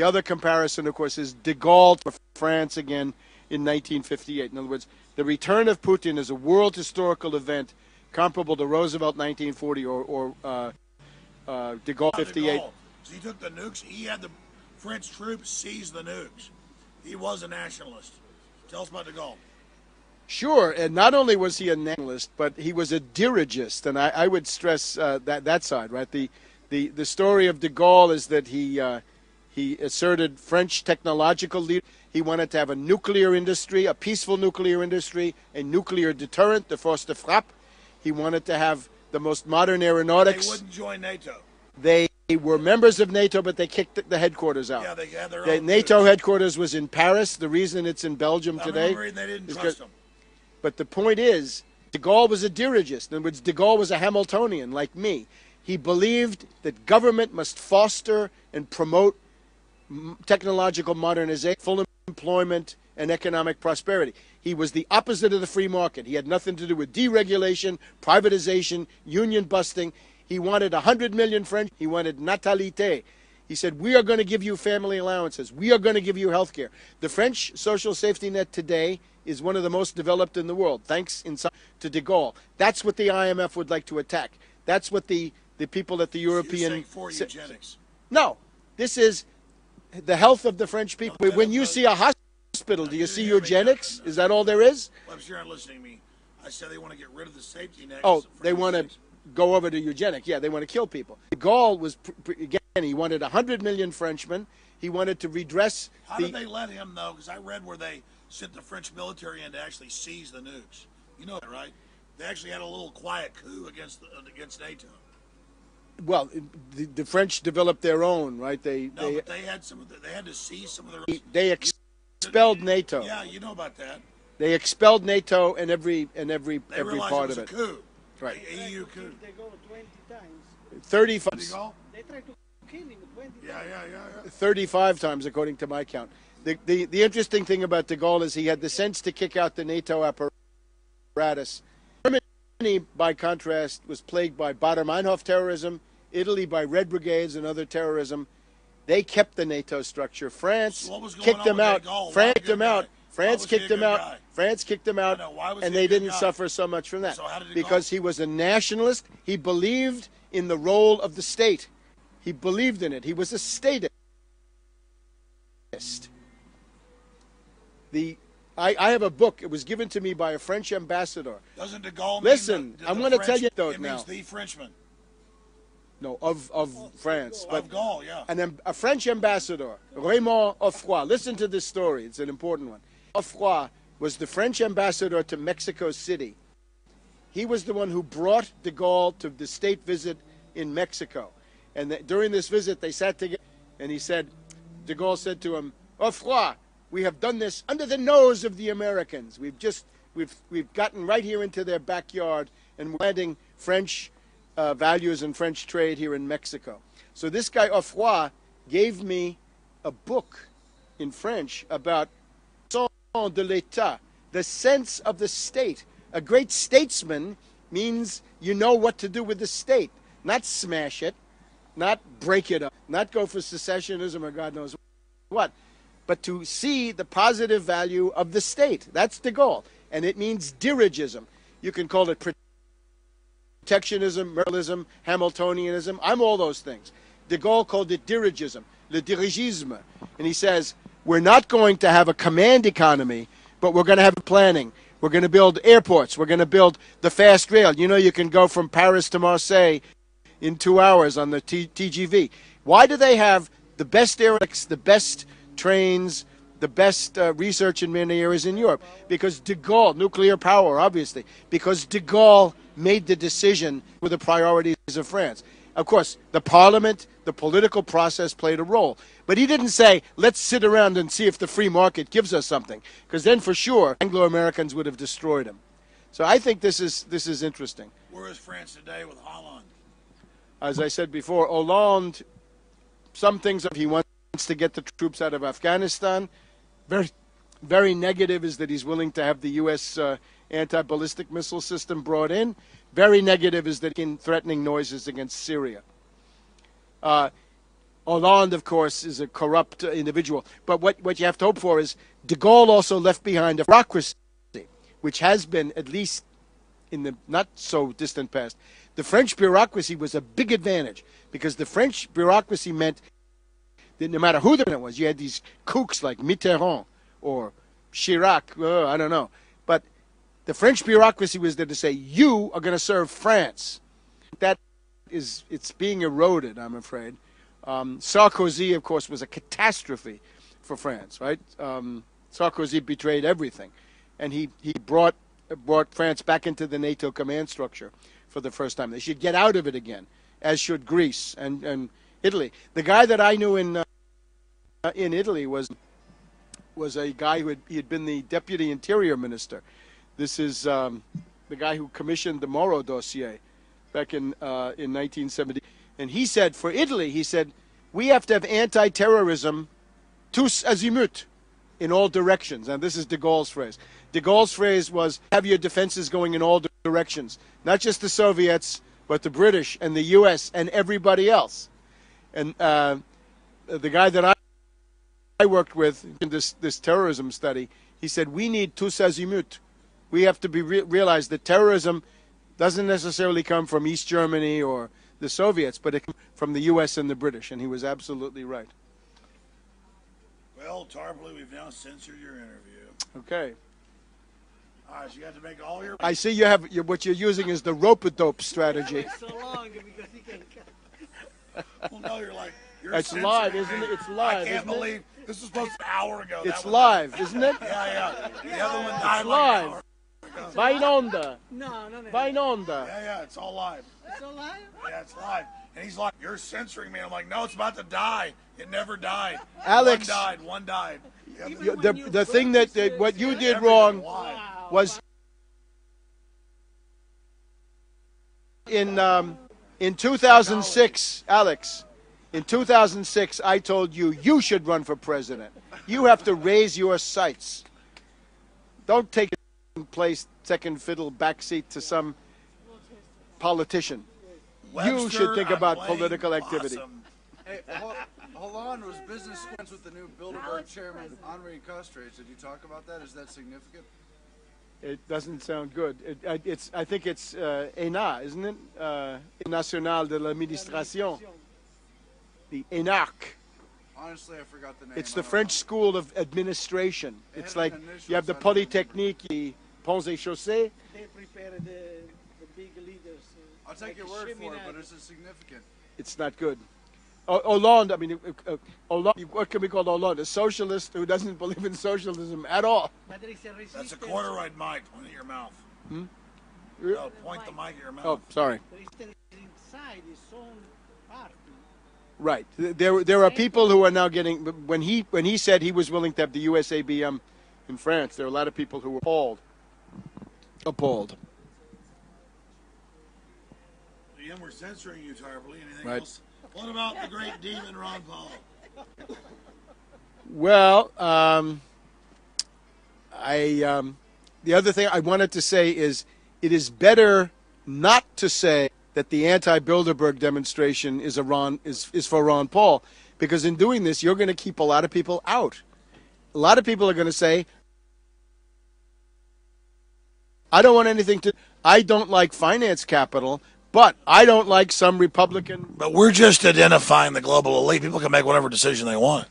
other comparison, of course, is de Gaulle for France again in 1958. In other words, the return of Putin is a world historical event comparable to Roosevelt 1940 or de Gaulle 58. So he took the nukes. He had the French troops seize the nukes. He was a nationalist. Tell us about de Gaulle. Sure, and not only was he a nationalist, but he was a dirigist, and I would stress that side, right? The story of de Gaulle is that he asserted French technological leadership. He wanted to have a nuclear industry, a peaceful nuclear industry, a nuclear deterrent, the force de frappe. He wanted to have the most modern aeronautics. They wouldn't join NATO. They were members of NATO, but they kicked the headquarters out. Yeah, they had their own NATO news. headquarters was in Paris. The reason it's in Belgium today. They didn't trust them. But the point is, de Gaulle was a dirigist. In other words, de Gaulle was a Hamiltonian like me. He believed that government must foster and promote technological modernization, full employment, and economic prosperity. He was the opposite of the free market. He had nothing to do with deregulation, privatization, union busting. He wanted 100 million French. He wanted natalité. He said, we are going to give you family allowances. We are going to give you health care. The French social safety net today is one of the most developed in the world, thanks to de Gaulle. That's what the IMF would like to attack. That's what the people at the European... You're saying for eugenics. No. This is the health of the French people. When you see a hospital, do you see eugenics? Is that all there is? Webster, you're not listening to me. I said they want to get rid of the safety net. Oh, they want to go over to eugenics. Yeah, they want to kill people. De Gaulle was, again, he wanted 100 million Frenchmen. He wanted to redress How did they let him, though? Because I read where they sent the French military in to actually seize the nukes. You know that, right? They actually had a little quiet coup against NATO. Well, the French developed their own, right? But they had they had to seize some of their. They expelled NATO. Yeah, you know about that. They expelled NATO and every part of it. They realized it was a coup. Right. EU coup. They go 20 times. 35. They try to kill him 20 times. Yeah. 35 times, according to my count. The interesting thing about de Gaulle is he had the sense to kick out the NATO apparatus. Germany, by contrast, was plagued by Baader-Meinhof terrorism, Italy by Red Brigades and other terrorism. They kept the NATO structure. France kicked them out. France kicked them out. France kicked them out. France kicked them out, and they didn't suffer so much from that. Because he was a nationalist. He believed in the role of the state. He believed in it. He was a statist. I have a book. It was given to me by a French ambassador. Doesn't de Gaulle listen, mean I'm going to tell you though it now. means the Frenchman. No, of France. But Of Gaul, yeah. a French ambassador, Raymond Offroy. Listen to this story. It's an important one. Offroy was the French ambassador to Mexico City. He was the one who brought de Gaulle to the state visit in Mexico. And during this visit, they sat together, and he said, de Gaulle said to him, Offroy, we have done this under the nose of the Americans. We've gotten right here into their backyard, and we're planting French values and French trade here in Mexico. So this guy Offroy gave me a book in French about sens de l'État, the sense of the state. A great statesman means you know what to do with the state, not smash it, not break it up, not go for secessionism or God knows what, but to see the positive value of the state. That's de Gaulle, and it means dirigism. You can call it protectionism, Merlism, Hamiltonianism. I'm all those things. De Gaulle called it dirigism, le dirigisme. And he says, we're not going to have a command economy, but we're going to have planning. We're going to build airports. We're going to build the fast rail. You know, you can go from Paris to Marseille in 2 hours on the TGV. Why do they have the best airports, the best trains, the best research in many areas in Europe? Because de Gaulle, nuclear power, obviously, because de Gaulle made the decision with the priorities of France. Of course, the parliament, the political process played a role. But he didn't say, let's sit around and see if the free market gives us something. Because then for sure, Anglo-Americans would have destroyed him. So I think this is interesting. Where is France today with Holland? As I said before, Hollande, some things he wants to get the troops out of Afghanistan. Very, very negative is that he's willing to have the U.S. Anti-ballistic missile system brought in. Very negative is that in threatening noises against Syria. Hollande, of course, is a corrupt individual. But what you have to hope for is de Gaulle also left behind a bureaucracy, which has been, at least in the not-so-distant past, the French bureaucracy was a big advantage, because the French bureaucracy meant that no matter who the president was, you had these kooks like Mitterrand or Chirac, I don't know. But the French bureaucracy was there to say, you are going to serve France. It's being eroded, I'm afraid. Sarkozy, of course, was a catastrophe for France, right? Sarkozy betrayed everything. And he brought France back into the NATO command structure for the first time. They should get out of it again, as should Greece and Italy. The guy that I knew in Italy was a guy who had been the deputy interior minister. This is the guy who commissioned the Moro dossier back in 1970. And he said, for Italy, he said, we have to have anti-terrorism tous azimuts, in all directions. And this is de Gaulle's phrase. De Gaulle's phrase was, have your defenses going in all directions. Not just the Soviets, but the British and the U.S. and everybody else. And the guy that I worked with in this terrorism study, he said, we need tous azimuts. We have to realize that terrorism doesn't necessarily come from East Germany or the Soviets, but it comes from the U.S. and the British, and he was absolutely right. Well, Tarpley, we've now censored your interview. Okay. All right, so you have to make all your... I see you have what you're using is the rope-a-dope strategy. So long because he can cut. Well, no, you're like... It's live, isn't it? It's live, I can't isn't it? believe... This was supposed to be an hour ago. It's live, isn't it? Yeah. The other one died It's like live. an hour. Va in onda. No. Va in onda. Yeah, it's all live. It's alive? Yeah, it's live. And he's like, you're censoring me. I'm like, no, it's about to die. It never died. Alex. One died. The thing that what you did wrong was in 2006, Alex. In 2006, I told you you should run for president. You have to raise your sights. Don't take place second fiddle backseat to some politician. Webster, You should think about I'm playing political activity. possum. Hey, Hollande was business friends with the new Bilderberg chairman, Henri Costres. Did you talk about that? Is that significant? It doesn't sound good. I think it's ENA, isn't it? National de l'Administration. The ENAC. Honestly, I forgot the name. It's the French School of Administration. It's like you have the Polytechnique, the Ponts et Chaussées. They prepare the big leaders. I'll take your word for it, but is it significant? It's not good. Hollande, I mean, Hollande, what can we call Hollande? A socialist who doesn't believe in socialism at all. But there is a That's a resistance. corduroy mic. Point at your mouth. Hmm? No, point the mic at your mouth. Oh, sorry. Resistance inside his own party. Right. There are people who are now getting, when he said he was willing to have the USABM in France, there are a lot of people who were appalled. Appalled. Ian, we're censoring you, Tarpley. Anything Right. else? What about the great demon Ron Paul? Well, the other thing I wanted to say is it is better not to say that the anti-Bilderberg demonstration is for Ron Paul, because in doing this, you're going to keep a lot of people out. A lot of people are going to say, I don't want anything to, I don't like finance capital, but I don't like some Republican. But we're just identifying the global elite. People can make whatever decision they want.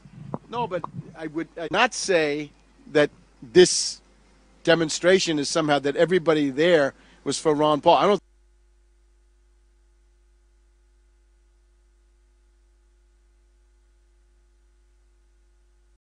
No, but I would not say that this demonstration is somehow that everybody there was for Ron Paul. I don't